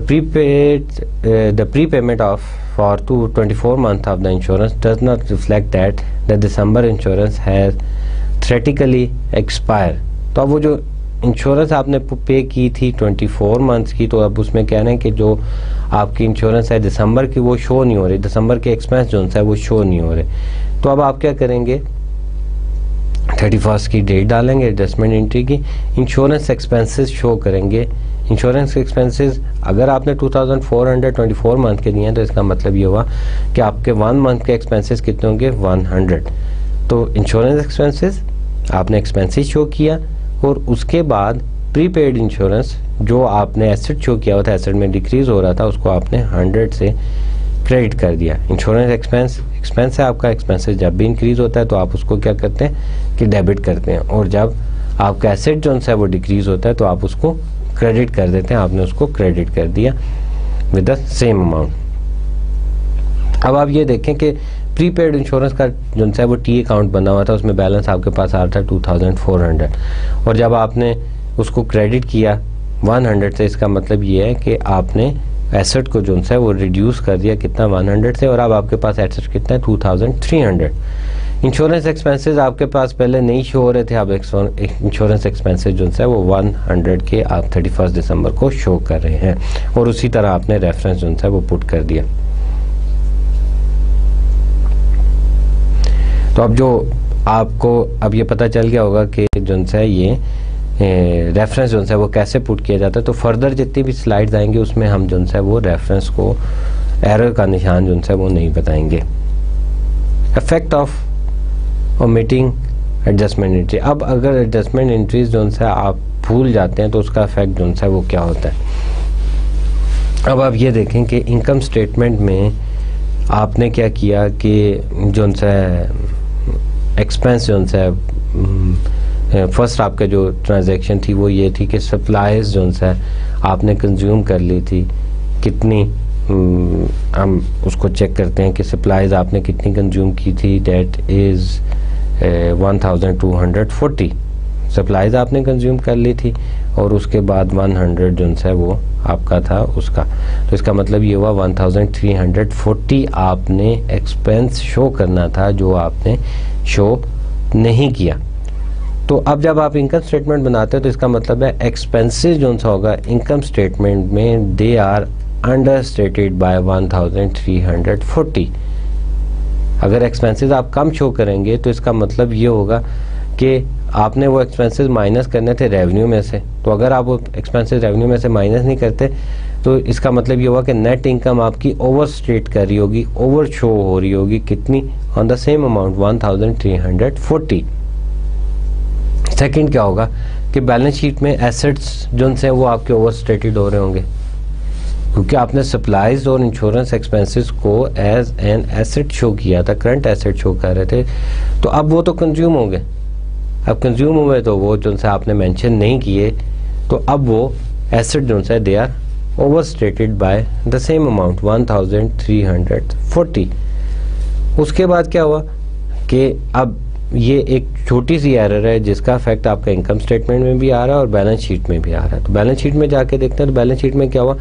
prepayment of for 24 month of the insurance does not reflect that the December insurance has theoretically expire. तो अब वो जो इंश्योरेंस आपने पे की थी 24 मंथ्स की, तो अब उसमें कह रहे हैं कि जो आपकी इंश्योरेंस है दिसंबर की वो शो नहीं हो रही, दिसंबर के एक्सपेंस जो है वो शो नहीं हो रहे। तो अब आप क्या करेंगे, 31 की डेट डालेंगे एडजस्टमेंट एंट्री की, इंश्योरेंस एक्सपेंसेस शो करेंगे। इंश्योरेंस एक्सपेंसेस अगर आपने 2424 मंथ के दिए हैं तो इसका मतलब ये हुआ कि आपके 1 मंथ के एक्सपेंसेस कितने होंगे, 100। तो इंश्योरेंस एक्सपेंसेस आपने एक्सपेंसेस शो किया और उसके बाद प्रीपेड इंश्योरेंस जो आपने एसेट शो किया हुआ था, एसेट में डिक्रीज हो रहा था, उसको आपने 100 से क्रेडिट कर दिया। इंश्योरेंस एक्सपेंस है आपका, एक्सपेंसेस जब भी इंक्रीज होता है तो आप उसको क्या करते हैं कि डेबिट करते हैं, और जब आपका एसेट जो है वो डिक्रीज होता है तो आप उसको क्रेडिट कर देते हैं। आपने उसको क्रेडिट कर दिया विद द सेम अमाउंट। अब आप ये देखें कि प्रीपेड इंश्योरेंस का जो है वो टी अकाउंट बना हुआ था, उसमें बैलेंस आपके पास आ रहा था 2400 और जब आपने उसको क्रेडिट किया 100 से, इसका मतलब ये है कि आपने एसेट को जो है वो रिड्यूस कर दिया कितना, 100 से, और अब आपके पास एसेट कितना है, 2300। इंश्योरेंस एक्सपेंसेस आपके पास पहले नहीं शो हो रहे थे, अब इंश्योरेंस एक्सपेंसेस जो है वो 100 के आप 31 दिसंबर को शो कर रहे हैं और उसी तरह आपने रेफरेंस जो है वो पुट कर दिया। तो अब जो आपको अब ये पता चल गया होगा कि जो है ये रेफरेंस जो है वो कैसे पुट किया जाता है, तो फर्दर जितनी भी स्लाइड्स आएंगे उसमें हम जो है वो रेफरेंस को एरर का निशान जो है वो नहीं बताएंगे। Effect of omitting adjustment entry. अब अगर एडजस्टमेंट एंट्रीज जो है आप भूल जाते हैं तो उसका इफेक्ट जो है वो क्या होता है। अब आप ये देखें कि इनकम स्टेटमेंट में आपने क्या किया कि जो है एक्सपेंस जो है फर्स्ट आपका जो ट्रांजैक्शन थी वो ये थी कि सप्लाईज जो है आपने कंज्यूम कर ली थी कितनी, हम उसको चेक करते हैं कि सप्लाईज आपने कितनी कंज्यूम की थी, डेट इज़ 1240 सप्लाईज आपने कंज्यूम कर ली थी और उसके बाद 100 जो है वो आपका था उसका, तो इसका मतलब ये हुआ 1340 आपने एक्सपेंस शो करना था जो आपने शो नहीं किया। तो अब जब आप इनकम स्टेटमेंट बनाते हैं तो इसका मतलब है एक्सपेंसेस जो सा होगा इनकम स्टेटमेंट में they are under stated by 1340। अगर एक्सपेंसेस आप कम शो करेंगे तो इसका मतलब ये होगा कि आपने वो एक्सपेंसेस माइनस करने थे रेवेन्यू में से, तो अगर आप वो एक्सपेंसेस रेवेन्यू में से माइनस नहीं करते तो इसका मतलब ये होगा कि नेट इनकम आपकी ओवर स्टेट कर रही होगी, ओवर शो हो रही होगी कितनी, on the same amount 1340। Second क्या होगा कि बैलेंस शीट में एसेट्स जो हैं वो आपके ओवर स्टेटेड हो रहे होंगे क्योंकि आपने सप्लाईज और इंश्योरेंस एक्सपेंसेस को एज एन एसेट शो किया था, करंट एसेट शो कर रहे थे, तो अब वो तो कंज्यूम हो गए। अब कंज्यूम हुए तो वो जो है आपने मेंशन नहीं किए, तो अब वो एसेट जो है they are over stated by the same amount 1340। उसके बाद क्या हुआ कि अब ये एक छोटी सी एरर है जिसका इफेक्ट आपका इनकम स्टेटमेंट में भी आ रहा है और बैलेंस शीट में भी आ रहा है। तो बैलेंस शीट में जाके देखते हैं तो बैलेंस शीट में क्या हुआ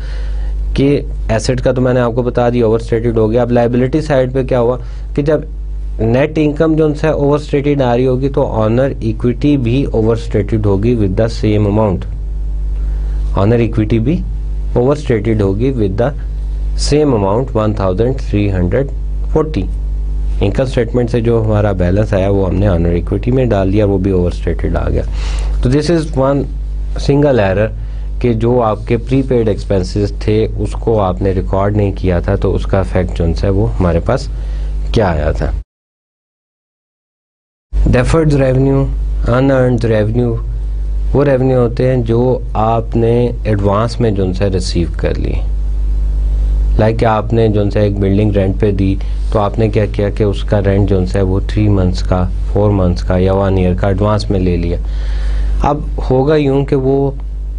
कि एसेट का तो मैंने आपको बता दिया ओवर स्टेटेड हो गया। अब लायबिलिटी साइड पे क्या हुआ कि जब नेट इनकम जो है ओवर स्टेटेड आ रही होगी तो ऑनर इक्विटी भी ओवर स्टेटेड होगी with the same amount, honour equity भी ओवर स्टेटेड होगी with the same amount 1340। Income statement से जो हमारा बैलेंस आया वो हमने ऑनर इक्विटी में डाल दिया, वो भी ओवर स्टेटेड आ गया। तो this is one single error कि जो आपके प्रीपेड एक्सपेंसेस थे उसको आपने रिकॉर्ड नहीं किया था, तो उसका इफेक्ट जो है वो हमारे पास क्या आया था। डेफर्ड रेवेन्यू, अनअर्न्ड रेवेन्यू वो रेवेन्यू होते हैं जो आपने एडवांस में जो है रिसीव कर लिए। लाइक आपने जो है एक बिल्डिंग रेंट पे दी, तो आपने क्या किया कि उसका रेंट जो है वो 3 मंथ्स का, 4 मंथ्स का या 1 ईयर का एडवांस में ले लिया। अब होगा यूँ कि वो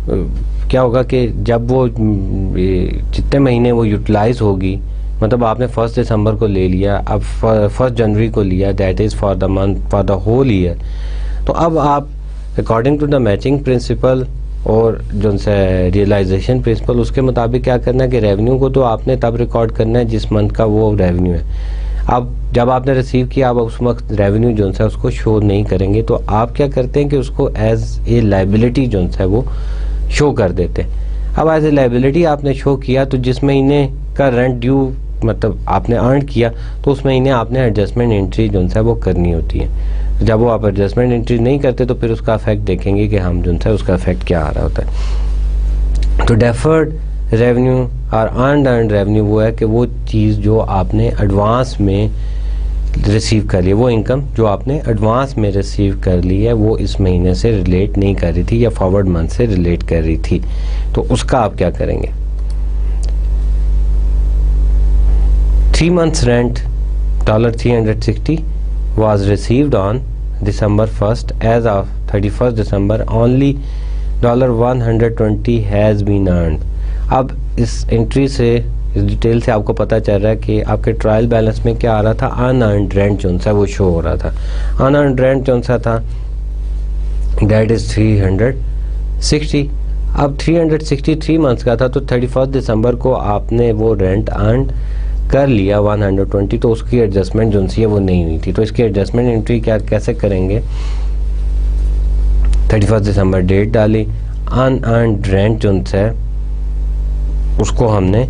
क्या होगा कि जब वो जितने महीने वो यूटिलाइज होगी, मतलब आपने 1 दिसंबर को ले लिया, अब 1 जनवरी को लिया, that is for the month, for the whole year. तो अब आप according to the matching principle और जो है रियलाइजेशन प्रिंसिपल, उसके मुताबिक क्या करना है कि रेवेन्यू को तो आपने तब रिकॉर्ड करना है जिस मंथ का वो रेवेन्यू है। अब जब आपने रिसीव किया, आप उस वक्त रेवेन्यू जो है उसको शो नहीं करेंगे, तो आप क्या करते हैं कि उसको एज ए लाइबिलिटी जो है वो शो कर देते हैं। अब एज ए लाइबिलिटी आपने शो किया, तो जिस महीने का रेंट ड्यू मतलब आपने अर्न किया, तो उस महीने आपने एडजस्टमेंट एंट्री जो है वो करनी होती है। जब वो आप एडजस्टमेंट एंट्री नहीं करते तो फिर उसका इफेक्ट देखेंगे कि हम जो है उसका इफेक्ट क्या आ रहा होता है। तो डेफर्ड रेवेन्यू और अनअर्न्ड रेवेन्यू वो है कि वो चीज़ जो आपने एडवांस में रिसीव कर ली, वो इनकम जो आपने एडवांस में रिसीव कर ली है, वो इस महीने से रिलेट नहीं कर रही थी या फॉरवर्ड मंथ से रिलेट कर रही थी, तो उसका आप क्या करेंगे। 3 months rent $360 was received on December 1st. As of 31st December, only $120 has been earned. अब इस एंट्री से, इस डिटेल से आपको पता चल रहा है कि आपके ट्रायल बैलेंस में क्या आ रहा था, अनअर्न्ड रेंट जो सा वो शो हो रहा था। अनअर्न्ड रेंट जो सा था दैट इज़ 360। अब 363 मंथ्स का था, तो 31 दिसंबर को आपने वो रेंट अर्न कर लिया 120, तो उसकी एडजस्टमेंट जो सी है वो नहीं हुई थी। तो इसकी एडजस्टमेंट एंट्री क्या कैसे करेंगे, 31 दिसंबर डेट डाली, अनअर्न्ड रेंट जो है उसको हमने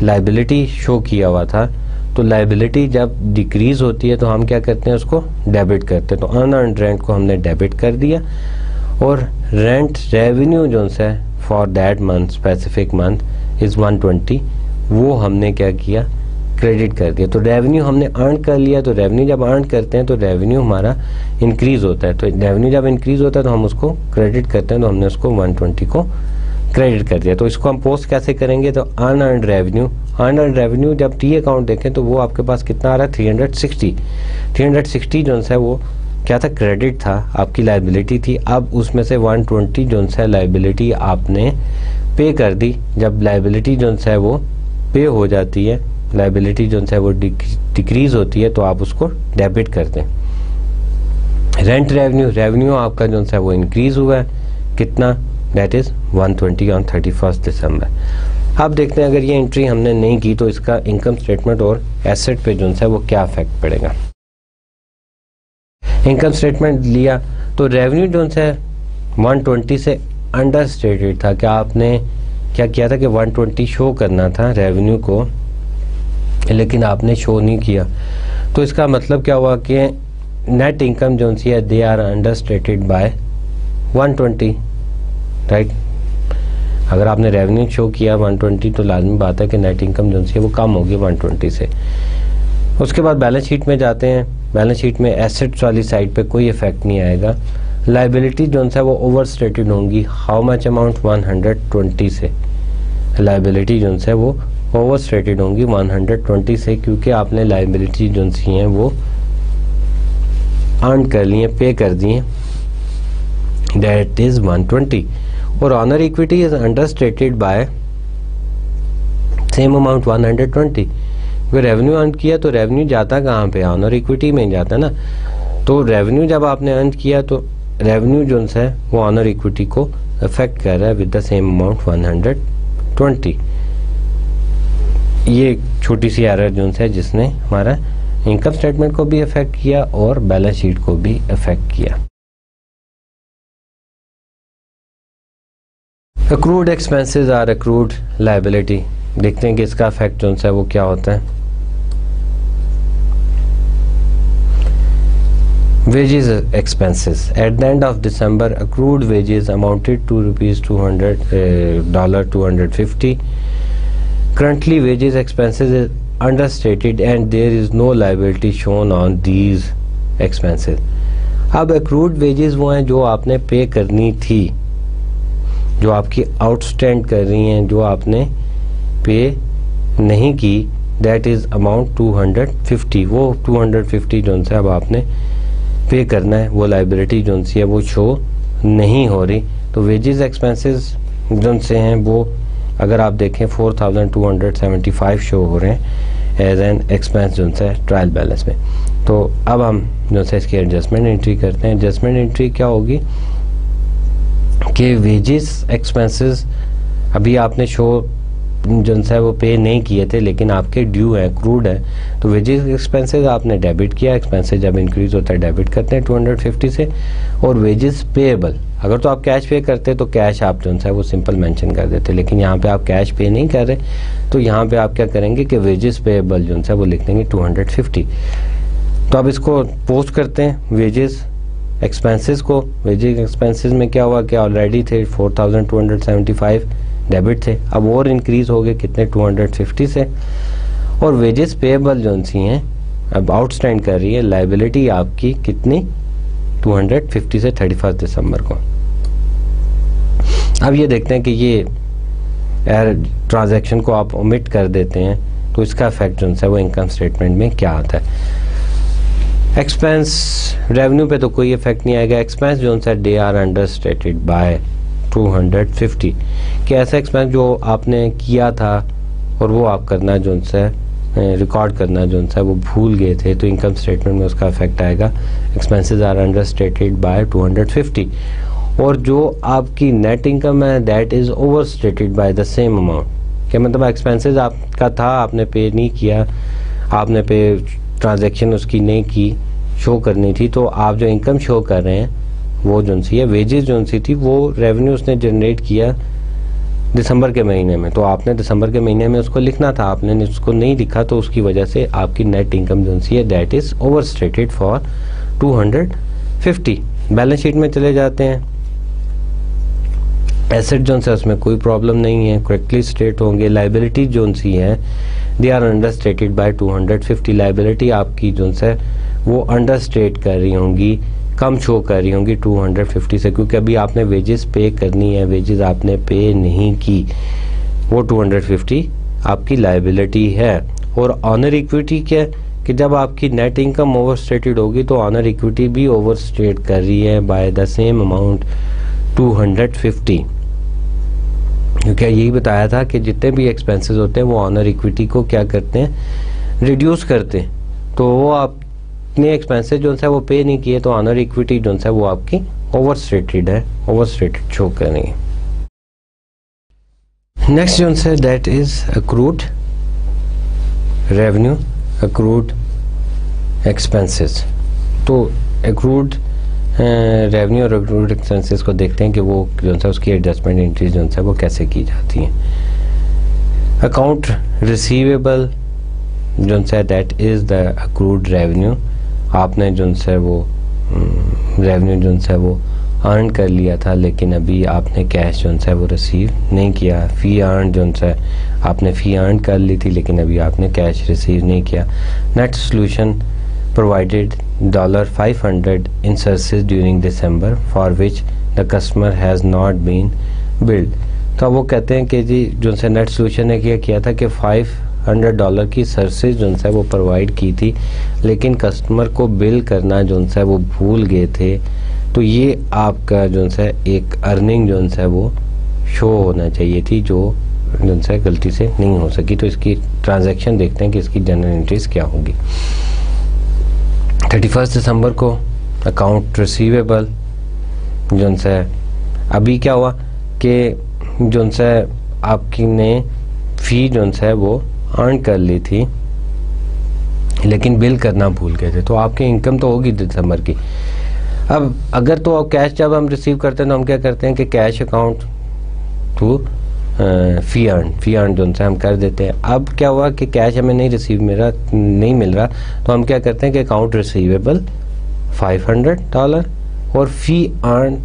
लाइबिलिटी शो किया हुआ था। तो लाइबिलिटी जब डिक्रीज होती है तो हम क्या करते हैं, उसको डेबिट करते हैं। तो अनअर्न्ड रेंट को हमने डेबिट कर दिया, और रेंट रेवेन्यू जो है for that month, specific month is 120, वो हमने क्या किया, क्रेडिट कर दिया। तो रेवेन्यू हमने अर्न कर लिया। तो रेवेन्यू जब अर्न करते हैं तो रेवेन्यू हमारा इंक्रीज़ होता है। तो रेवेन्यू जब इंक्रीज़ होता है तो हम उसको क्रेडिट करते हैं, तो हमने उसको 120 को क्रेडिट कर दिया। तो इसको हम पोस्ट कैसे करेंगे, तो अनअर्न्ड रेवेन्यू जब टी अकाउंट देखें तो वो आपके पास कितना आ रहा है, 360 जो है वो क्या था, क्रेडिट था, आपकी लाइबिलिटी थी। अब उसमें से 120 जो है लाइबिलिटी आपने पे कर दी। जब लाइबिलिटी जो है वो पे हो जाती है, लाइबिलिटी जो है वो डिक्रीज होती है, तो आप उसको डेबिट करते हैं। रेंट रेवेन्यू आपका जो है वो इंक्रीज हुआ है, कितना, दैट इज़ 120 ऑन 31 दिसंबर। अब देखते हैं अगर ये एंट्री हमने नहीं की तो इसका इनकम स्टेटमेंट और एसेट पे जो है वो क्या इफेक्ट पड़ेगा। इनकम स्टेटमेंट लिया तो रेवेन्यू जो है 120 से अंडर स्टेटेड था। क्या आपने क्या किया था कि 120 शो करना था रेवेन्यू को, लेकिन आपने शो नहीं किया। तो इसका मतलब क्या हुआ कि नेट इनकम जो है they are under stated by 120, right. अगर आपने रेवेन्यू शो किया 120 तो लाजमी बात है कि नेट इनकम जो है वो कम होगी 120 से। उसके बाद बैलेंस शीट में जाते हैं। बैलेंस शीट में एसेट्स वाली साइड पे कोई इफेक्ट नहीं आएगा। लाइबिलिटी जो है वो ओवर स्टेटेड होंगी। हाउ मच अमाउंट, 120 से। लाइबिलिटी जो है वो ओवर स्टेटेड होंगी 120 से, क्योंकि आपने लाइबिलिटी जो सी हैं वो अर्न कर ली हैं, पे कर दी हैं, दैट इज़ 120। और honour equity is under stated bye same amount 120। क्योंकि रेवेन्यू अर्न किया तो रेवेन्यू जाता कहाँ पे, ऑनर इक्विटी में जाता ना। तो रेवेन्यू जब आपने अर्न किया तो रेवेन्यू जो है वो ऑनर इक्विटी को अफेक्ट कर रहा है विद द सेम अमाउंट 120। ये छोटी सी एरर जो है जिसने हमारा इनकम स्टेटमेंट को भी अफेक्ट किया और बैलेंस शीट को भी अफेक्ट किया। Accrued expenses are accrued liability. देखते हैं कि इसका इफेक्ट जो है वो क्या होता है। Wages expenses at the end of December, accrued wages amounted to $250. Currently wages expenses is understated and there is no liability shown on these expenses. अब accrued wages वो हैं जो आपने पे करनी थी, जो आपकी आउटस्टैंड कर रही हैं, जो आपने पे नहीं की, दैट इज़ अमाउंट 250. वो 250 जो से अब आपने पे करना है, वो लाइबिलिटी जो सी है वो शो नहीं हो रही. तो वेजेस एक्सपेंसेस जो से हैं वो अगर आप देखें 4275 शो हो रहे हैं एज एन एक्सपेंस जो है ट्रायल बैलेंस में. तो अब हम जो से इसकी एडजस्टमेंट एंट्री करते हैं. एडजस्टमेंट एंट्री क्या होगी कि वेजेस एक्सपेंसेस अभी आपने शो जो है वो पे नहीं किए थे लेकिन आपके ड्यू है, क्रूड है, तो वेजेस एक्सपेंसेस आपने डेबिट किया. एक्सपेंसेस जब इंक्रीज होता है डेबिट करते हैं 250 से. और वेजेस पेएबल, अगर तो आप कैश पे करते तो कैश आप जो है वो सिंपल मेंशन कर देते, लेकिन यहाँ पे आप कैश पे नहीं कर रहे तो यहाँ पे आप क्या करेंगे कि वेजेस पेएबल जो है वो लिख देंगे 250. तो अब इसको पोस्ट करते हैं वेजेस एक्सपेंसेस को. वेजेस एक्सपेंसेस में क्या हुआ कि ऑलरेडी थे 4275 डेबिट थे, अब और इंक्रीज हो गए कितने 250 से. और वेजेस पेएबल जो सी हैं अब आउटस्टैंड कर रही है लाइबिलिटी आपकी कितनी 250 से 31 दिसंबर को. अब ये देखते हैं कि ये ट्रांजैक्शन को आप ओमिट कर देते हैं तो इसका इफेक्ट जो है वो इनकम स्टेटमेंट में क्या आता है. एक्सपेंस रेवेन्यू पे तो कोई इफेक्ट नहीं आएगा. एक्सपेंस जो है they are under stated by 250 कि ऐसा एक्सपेंस जो आपने किया था और वो आप करना जो है रिकॉर्ड करना जो है वो भूल गए थे, तो इनकम स्टेटमेंट में उसका इफेक्ट आएगा. Expenses are under stated by 250. और जो आपकी नेट इनकम है that is over stated by the same amount. क्या मतलब एक्सपेंसेस आपका था, आपने पे नहीं किया, आपने पे ट्रांजैक्शन उसकी नहीं की, शो करनी थी, तो आप जो इनकम शो कर रहे हैं वो जो सी है वेजेस जो सी थी वो रेवेन्यू उसने जनरेट किया दिसंबर के महीने में, तो आपने दिसंबर के महीने में उसको लिखना था, आपने उसको नहीं लिखा तो उसकी वजह से आपकी नेट इनकम जो सी है that is over stated for 250. Balance sheet में चले जाते हैं. एसेट जो है उसमें कोई प्रॉब्लम नहीं है, करेक्टली स्टेट होंगे. लाइबिलिटी जो सी है they are under stated by 250. Liability आपकी जो है वो अंडर स्टेट कर रही होंगी, कम शो कर रही होंगी 250 से, क्योंकि अभी आपने वेजेस पे करनी है, वेजेस आपने पे नहीं की, वो 250 आपकी लाइबिलिटी है. और ऑनर इक्विटी क्या है कि जब आपकी नेट इनकम ओवर स्टेटेड होगी तो ऑनर इक्विटी भी ओवर स्टेट कर रही है बाय द सेम अमाउंट 250. क्योंकि यही बताया था कि जितने भी एक्सपेंसेस होते हैं वो ऑनर इक्विटी को क्या करते हैं, रिड्यूस करते हैं. तो वो आप इतने एक्सपेंसेस जो है वो पे नहीं किए तो ऑनर इक्विटी जो है वो आपकी ओवर स्टेटेड है, ओवर स्टेटेड शो कर रही है. नेक्स्ट जो है that is accrued revenue, accrued expenses. तो अक्रूड रेवेन्यू और अक्रूड एक्सपेंसेस को देखते हैं कि वो जो है उसकी एडजस्टमेंट एंट्रीज जो है वो कैसे की जाती हैं. अकाउंट रिसीवेबल जो है that is the accrued revenue. आपने जो है वो रेवेन्यू जो है वो अर्न कर लिया था लेकिन अभी आपने कैश जो है वो रिसीव नहीं किया. फ़ी अर्न जो है आपने फ़ी अर्न कर ली थी लेकिन अभी आपने कैश रिसीव नहीं किया. Net solution provided $500 in services during December for which the customer has not been billed. तो वो कहते हैं कि जी जो से नेट सोल्यूशन ने क्या किया था कि $500 की सर्विसेज जो है वो प्रोवाइड की थी लेकिन कस्टमर को बिल करना जो है वो भूल गए थे. तो ये आपका जो है एक अर्निंग जो है वो शो होना चाहिए थी जो है गलती से नहीं हो सकी. तो इसकी ट्रांजैक्शन देखते हैं कि इसकी जनरल एंट्रीज क्या होंगी. 31 दिसंबर को अकाउंट रिसीवेबल जो है अभी क्या हुआ कि जो है आपकी ने फ़ी जो है वो अर्न कर ली थी लेकिन बिल करना भूल गए थे. तो आपकी इनकम तो होगी दिसंबर की. अब अगर तो कैश जब हम रिसीव करते हैं तो हम क्या करते हैं कि cash account to fee earn जो है हम कर देते हैं. अब क्या हुआ कि कैश हमें नहीं मिल रहा तो हम क्या करते हैं कि अकाउंट रिसीवेबल $500 और फ़ी अर्न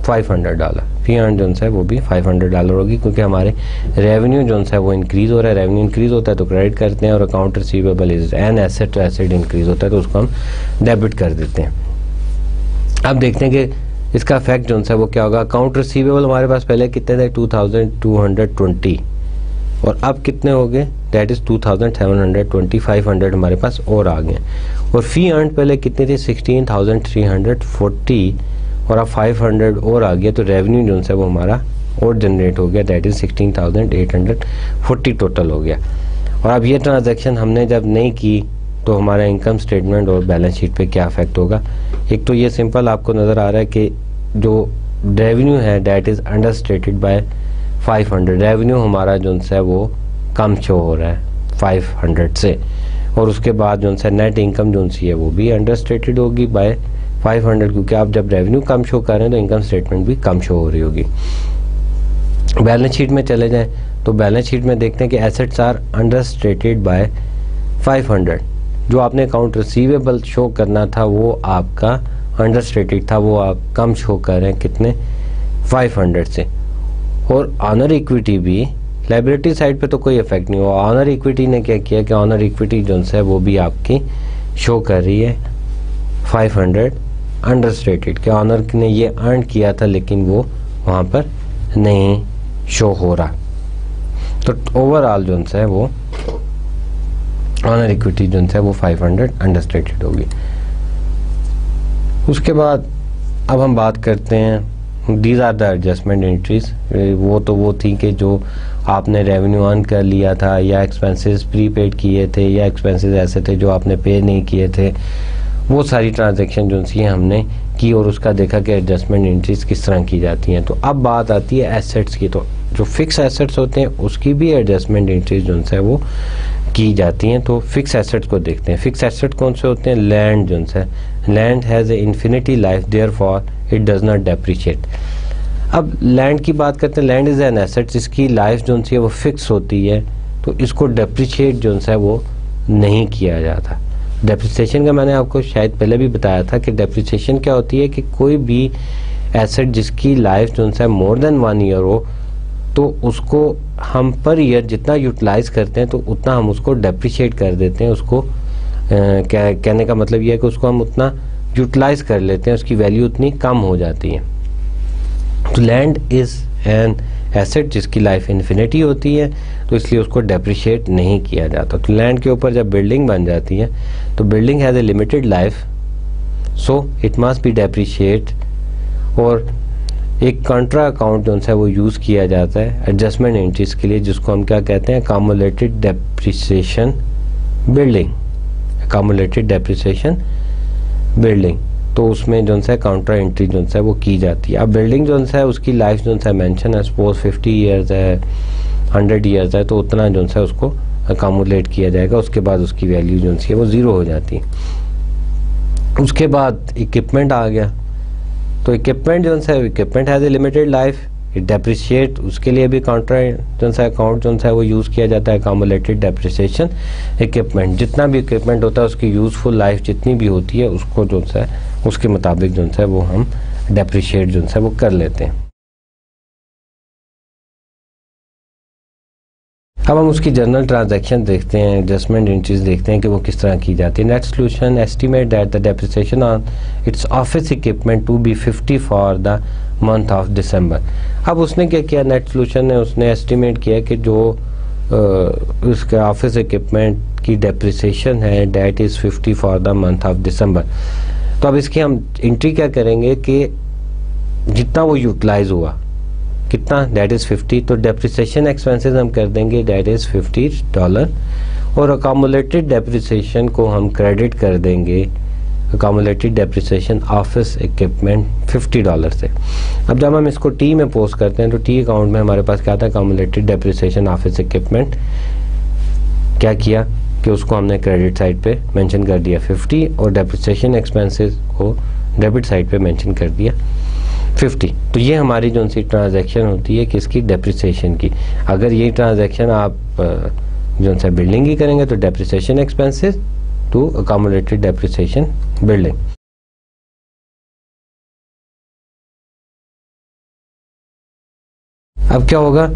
$500। फ़ी अर्न जो है वो भी $500 होगी, क्योंकि हमारे रेवेन्यू जो है वो इंक्रीज़ हो रहा है। रेवेन्यू इंक्रीज़ होता है तो क्रेडिट करते हैं, और account receivable is an asset, तो एसेट इंक्रीज़ होता है तो उसको हम डेबिट कर देते हैं। अब देखते हैं कि इसका इफेक्ट जो है वो क्या होगा। अकाउंट रिसीवेबल हमारे पास पहले कितने थे, 2220, और अब कितने हो गए, दैट इज़ 2720, 500 हमारे पास और आ गए। और फ़ी अर्न पहले कितने थे, 16,340, और अब 500 और आ गया, तो रेवेन्यू जो है वो हमारा और जनरेट हो गया, दैट इज़ 16,840 टोटल हो गया। और अब ये ट्रांजैक्शन हमने जब नहीं की तो हमारा इनकम स्टेटमेंट और बैलेंस शीट पे क्या इफेक्ट होगा। एक तो ये सिंपल आपको नज़र आ रहा है कि जो रेवेन्यू है that is under stated by 500, revenue हमारा जो है वो कम शो हो रहा है 500 से, और उसके बाद जो है नेट इनकम जो है वो भी अंडर स्टेटेड होगी बाय 500, क्योंकि आप जब रेवेन्यू कम शो कर रहे हैं तो इनकम स्टेटमेंट भी कम शो हो रही होगी। बैलेंस शीट में चले जाएं तो बैलेंस शीट में देखते हैं कि assets are under stated by 500, जो आपने अकाउंट रिसीवेबल शो करना था वो आपका अंडर स्टेटेड था, वो आप कम शो कर रहे हैं कितने, 500 से। और ऑनर इक्विटी भी, लायबिलिटी साइड पे तो कोई इफेक्ट नहीं हुआ। ऑनर इक्विटी ने क्या किया कि ऑनर इक्विटी जो है वो भी आपकी शो कर रही है 500 अंडर स्टेटेड, कि ऑनर ने ये अर्न किया था लेकिन वो वहाँ पर नहीं शो हो रहा। तो ओवरऑल जो है वो ऑनर इक्विटी जो है वो 500 अंडर स्टेटेड होगी। उसके बाद अब हम बात करते हैं, these are the adjustment entries. वो थी कि जो आपने रेवेन्यू अर्न कर लिया था, या एक्सपेंसेस प्रीपेड किए थे, या एक्सपेंसेस ऐसे थे जो आपने पे नहीं किए थे, वो सारी ट्रांजैक्शन जो सी हमने की, और उसका देखा कि एडजस्टमेंट एंट्रीज किस तरह की जाती हैं। तो अब बात आती है एसेट्स की। तो जो फिक्स एसेट्स होते हैं उसकी भी एडजस्टमेंट एंट्रीज जो है वो की जाती हैं। तो फिक्स एसेट्स को देखते हैं। फिक्स एसेट कौन से होते हैं, लैंड जो है, land has a infinity life, therefore it does not depreciate. अब लैंड की बात करते हैं, लैंड इज़ एन एसेट जिसकी लाइफ जो है वो फिक्स होती है, तो इसको डेप्रिशिएट जो है वो नहीं किया जाता। डेप्रिसिएशन का मैंने आपको शायद पहले भी बताया था कि डेप्रिसिएशन क्या होती है कि कोई भी एसेट जिसकी लाइफ जो है मोर देन 1 ईयर हो, तो उसको हम पर ईयर जितना यूटिलाइज करते हैं तो उतना हम उसको डेप्रिशिएट कर देते हैं। उसको कहने का मतलब ये है कि उसको हम उतना यूटिलाइज कर लेते हैं, उसकी वैल्यू उतनी कम हो जाती है। तो लैंड इज़ एन एसेट जिसकी लाइफ इन्फिनिटी होती है, तो इसलिए उसको डेप्रिशिएट नहीं किया जाता। तो लैंड के ऊपर जब बिल्डिंग बन जाती है तो building has a limited life, so it must be depreciate. और एक कॉन्ट्रा अकाउंट जो है वो यूज़ किया जाता है एडजस्टमेंट एंट्रीज के लिए, जिसको हम क्या कहते हैं, accumulated depreciation building, accumulated depreciation building. तो उसमें जो है काउंटर एंट्री जो है वो की जाती है। अब बिल्डिंग जो है उसकी लाइफ जो है मेंशन है, सपोज 50 ईयर्स है, 100 ईयर्स है, तो उतना जो है उसको अकामुलेट किया जाएगा। उसके बाद उसकी वैल्यू जो है वो 0 हो जाती है। उसके बाद इक्विपमेंट आ गया। तो इक्विपमेंट जो है, equipment has a limited life, it depreciate, उसके लिए भी काउंटर जो है अकाउंट जो है वो यूज़ किया जाता है, अकामुलेटेड डेप्रिसिएशन इक्विपमेंट। जितना भी इक्विपमेंट होता है उसकी यूज़फुल लाइफ जितनी भी होती है उसको जो है उसके मुताबिक जो है वो हम डेप्रिशिएट जो है वो कर लेते हैं। अब हम उसकी जनरल ट्रांजैक्शन देखते हैं, एडजस्टमेंट एंट्रीज देखते हैं कि वो किस तरह की जाती है। Net Solution estimate that the depreciation on its office equipment to be 50 for the month of December. अब उसने क्या किया, नेट सोल्यूशन ने उसने एस्टिमेट किया कि जो उसके ऑफिस इक्विपमेंट की डेप्रिसिएशन है that is 50 for the month of दिसंबर। तो अब इसकी हम एंट्री क्या करेंगे कि जितना वो यूटिलाइज हुआ कितना, दैट इज़ 50, तो डेप्रिसिएशन एक्सपेंसेस हम कर देंगे दैट इज़ $50, और अकामुलेटेड डेप्रिसिएशन को हम क्रेडिट कर देंगे, अकामुलेटेड डेप्रिसिएशन ऑफिस इक्विपमेंट $50 से। अब जब हम इसको टी में पोस्ट करते हैं तो टी अकाउंट में हमारे पास क्या था, अकामुलेटेड डेप्रिसिएशन ऑफिस इक्विपमेंट, क्या किया कि उसको हमने क्रेडिट साइड पे मेंशन कर दिया 50, और डेप्रिसिएशन एक्सपेंसेस को डेबिट साइड पे मेंशन कर दिया 50। तो ये हमारी जो सी ट्रांजैक्शन होती है किसकी, डेप्रिसिएशन की। अगर ये ट्रांजैक्शन आप जो सा बिल्डिंग की करेंगे तो depreciation expenses to accumulated depreciation building. अब क्या होगा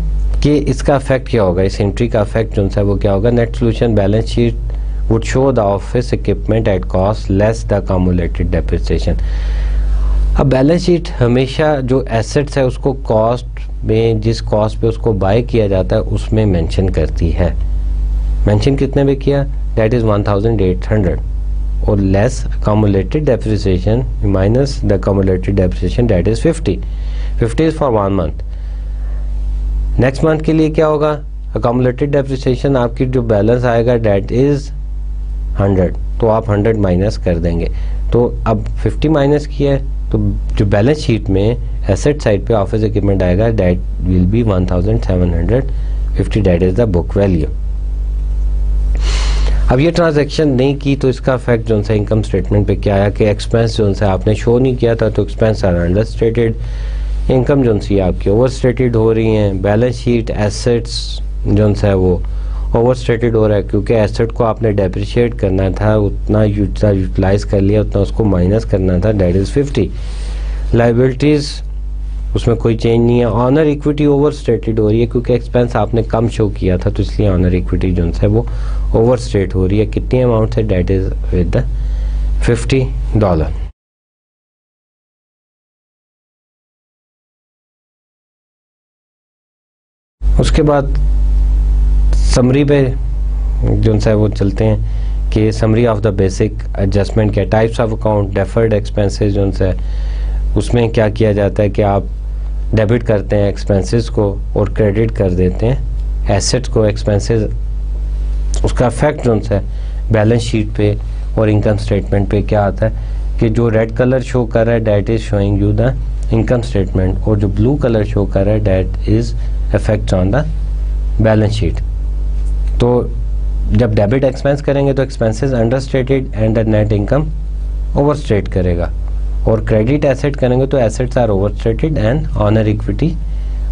कि इसका इफेक्ट क्या होगा, इस एंट्री का इफेक्ट जो है वो क्या होगा, net solution balance sheet would show the office equipment at cost less the accumulated depreciation. अब बैलेंस शीट हमेशा जो एसेट्स है उसको कॉस्ट में, जिस कॉस्ट पे उसको बाय किया जाता है उसमें मेंशन करती है। मेंशन कितने पे किया, दैट इज 1800 और less accumulated depreciation minus the accumulated depreciation that is 50 is for 1 month. Next month के लिए क्या होगा, अक्यूमुलेटेड डेप्रिसिएशन आपकी जो बैलेंस आएगा दैट इज 100, तो आप 100 माइनस कर देंगे। तो अब 50 माइनस किया है तो जो बैलेंस शीट में एसेट साइड पे ऑफिस इक्विपमेंट आएगा that will be 1750, that is the book value. अब ये ट्रांजैक्शन नहीं की तो इसका इफेक्ट जो है इनकम स्टेटमेंट पे क्या आया कि एक्सपेंस जो है आपने शो नहीं किया था तो expense are under stated, income जो सी आपकी ओवर स्टेटेड हो रही हैं, बैलेंस शीट एसेट्स जो है वो ओवर स्टेटेड हो रहा है क्योंकि एसेट को आपने डेप्रिशिएट करना था, उतना यूटिलाइज कर लिया, उतना उसको माइनस करना था, दैट इज 50। लाइबिलिटीज उसमें कोई चेंज नहीं है। ऑनर इक्विटी ओवर स्टेटेड हो रही है क्योंकि एक्सपेंस आपने कम शो किया था तो इसलिए ऑनर इक्विटी जो है वो ओवर स्टेट हो रही है। कितनी अमाउंट है, दैट इज विद द $50। उसके बाद समरी पे जो है वो चलते हैं कि summary of the basic adjustment क्या, types of account, deferred expenses जो है उसमें क्या किया जाता है कि आप डेबिट करते हैं एक्सपेंसेस को और क्रेडिट कर देते हैं एसेट्स को। एक्सपेंसेस उसका इफेक्ट जो है बैलेंस शीट पे और इनकम स्टेटमेंट पे क्या आता है कि जो रेड कलर शो कर रहा है that is showing you the income statement और जो ब्लू कलर शो कर रहा है that is effect on the balance sheet. तो जब डेबिट एक्सपेंस करेंगे तो expenses understated and the net income overstate करेगा और क्रेडिट एसेट करेंगे तो assets are over stated and owner equity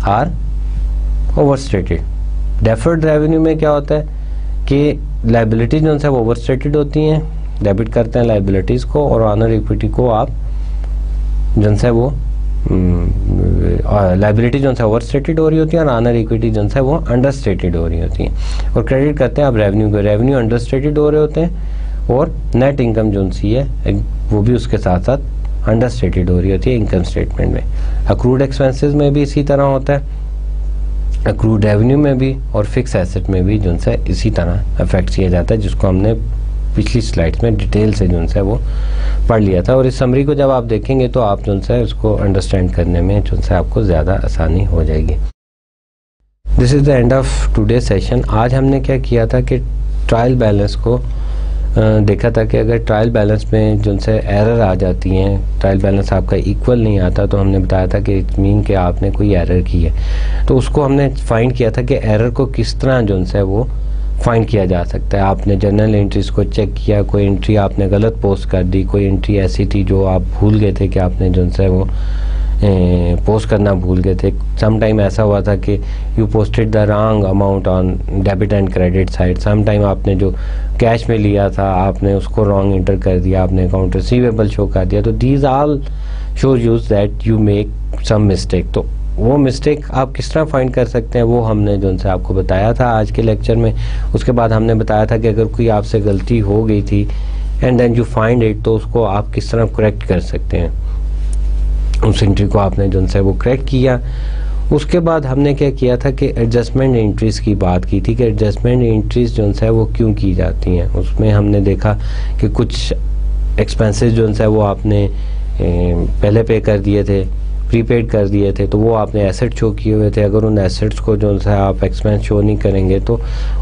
are over stated. Deferred revenue में क्या होता है कि लाइबिलिटीज जो है वो ओवर स्टेटेड होती हैं, डेबिट करते हैं लाइबिलिटीज को और ऑनर इक्विटी को आप जो है वो लाइबिलिटी जो है ओवर स्टेटेड हो रही होती है और ऑनर इक्विटी जो है वो अंडर स्टेटेड हो रही होती है। और क्रेडिट करते हैं आप रेवेन्यू को, रेवेन्यू अंडर स्टेटेड हो रहे होते हैं और नेट इनकम जो सी है वो भी उसके साथ साथ अंडर स्टेटेड हो रही होती है इनकम स्टेटमेंट में। अक्रूड एक्सपेंसेस में भी इसी तरह होता है, अक्रूड रेवेन्यू में भी और फिक्स एसेट में भी जो है इसी तरह अफेक्ट किया जाता है, जिसको हमने पिछली स्लाइड्स में डिटेल से जो है वो पढ़ लिया था। और इस समरी को जब आप देखेंगे तो आप जो है उसको अंडरस्टैंड करने में जो है आपको ज़्यादा आसानी हो जाएगी। This is the end of today session. आज हमने क्या किया था कि ट्रायल बैलेंस को देखा था कि अगर ट्रायल बैलेंस में जो है एरर आ जाती हैं, ट्रायल बैलेंस आपका इक्वल नहीं आता तो हमने बताया था कि इट मीन कि आपने कोई एरर की है, तो उसको हमने फाइंड किया था कि एरर को किस तरह जो है वो फाइंड किया जा सकता है। आपने जर्नल एंट्रीज को चेक किया, कोई एंट्री आपने गलत पोस्ट कर दी, कोई एंट्री ऐसी थी जो आप भूल गए थे कि आपने जो है वो पोस्ट करना भूल गए थे। सम टाइम ऐसा हुआ था कि you posted the wrong amount on debit and credit side. Some time आपने जो कैश में लिया था आपने उसको रॉन्ग एंटर कर दिया, आपने अकाउंट रिसीवेबल शो कर दिया। तो these all show us that you make some mistake. तो वो मिस्टेक आप किस तरह फाइंड कर सकते हैं वो हमने जो है आपको बताया था आज के लेक्चर में। उसके बाद हमने बताया था कि अगर कोई आपसे गलती हो गई थी and then you find it तो उसको आप किस तरह करेक्ट कर सकते हैं। उस एंट्री को आपने जो है वो करेक्ट किया। उसके बाद हमने क्या किया था कि एडजस्टमेंट एंट्रीज की बात की थी कि एडजस्टमेंट एंट्रीज जो है वो क्यों की जाती हैं। उसमें हमने देखा कि कुछ एक्सपेंसेस जो है वो आपने पहले पे कर दिए थे, प्रीपेड कर दिए थे, तो वो आपने एसेट शो किए हुए थे। अगर उन एसेट्स को जो है आप एक्सपेंस शो नहीं करेंगे तो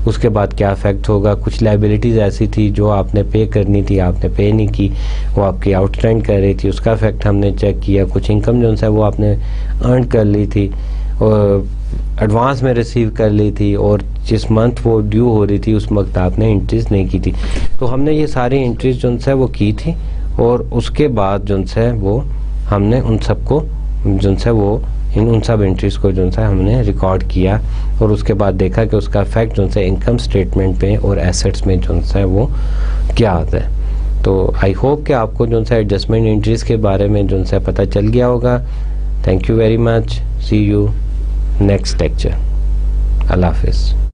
उसके बाद क्या इफेक्ट होगा। कुछ लाइबिलिटीज़ ऐसी थी जो आपने पे करनी थी, आपने पे नहीं की, वो आपकी आउटस्टैंड कर रही थी, उसका इफेक्ट हमने चेक किया। कुछ इनकम जो है वो आपने अर्न कर ली थी और एडवांस में रिसीव कर ली थी और जिस मंथ वो ड्यू हो रही थी उस वक्त आपने एंट्रीज नहीं की थी। तो हमने ये सारी एंट्रीज जो है वो की थी और उसके बाद जो है वो हमने उन सबको जो है वो उन सब एंट्रीज को जो है हमने रिकॉर्ड किया और उसके बाद देखा कि उसका इफेक्ट जो है इनकम स्टेटमेंट पे और एसेट्स में जो है वो क्या आता है। तो आई होप कि आपको जो है एडजस्टमेंट एंट्रीज के बारे में जो है पता चल गया होगा। Thank you very much, see you next lecture. अल्लाह हाफिज़।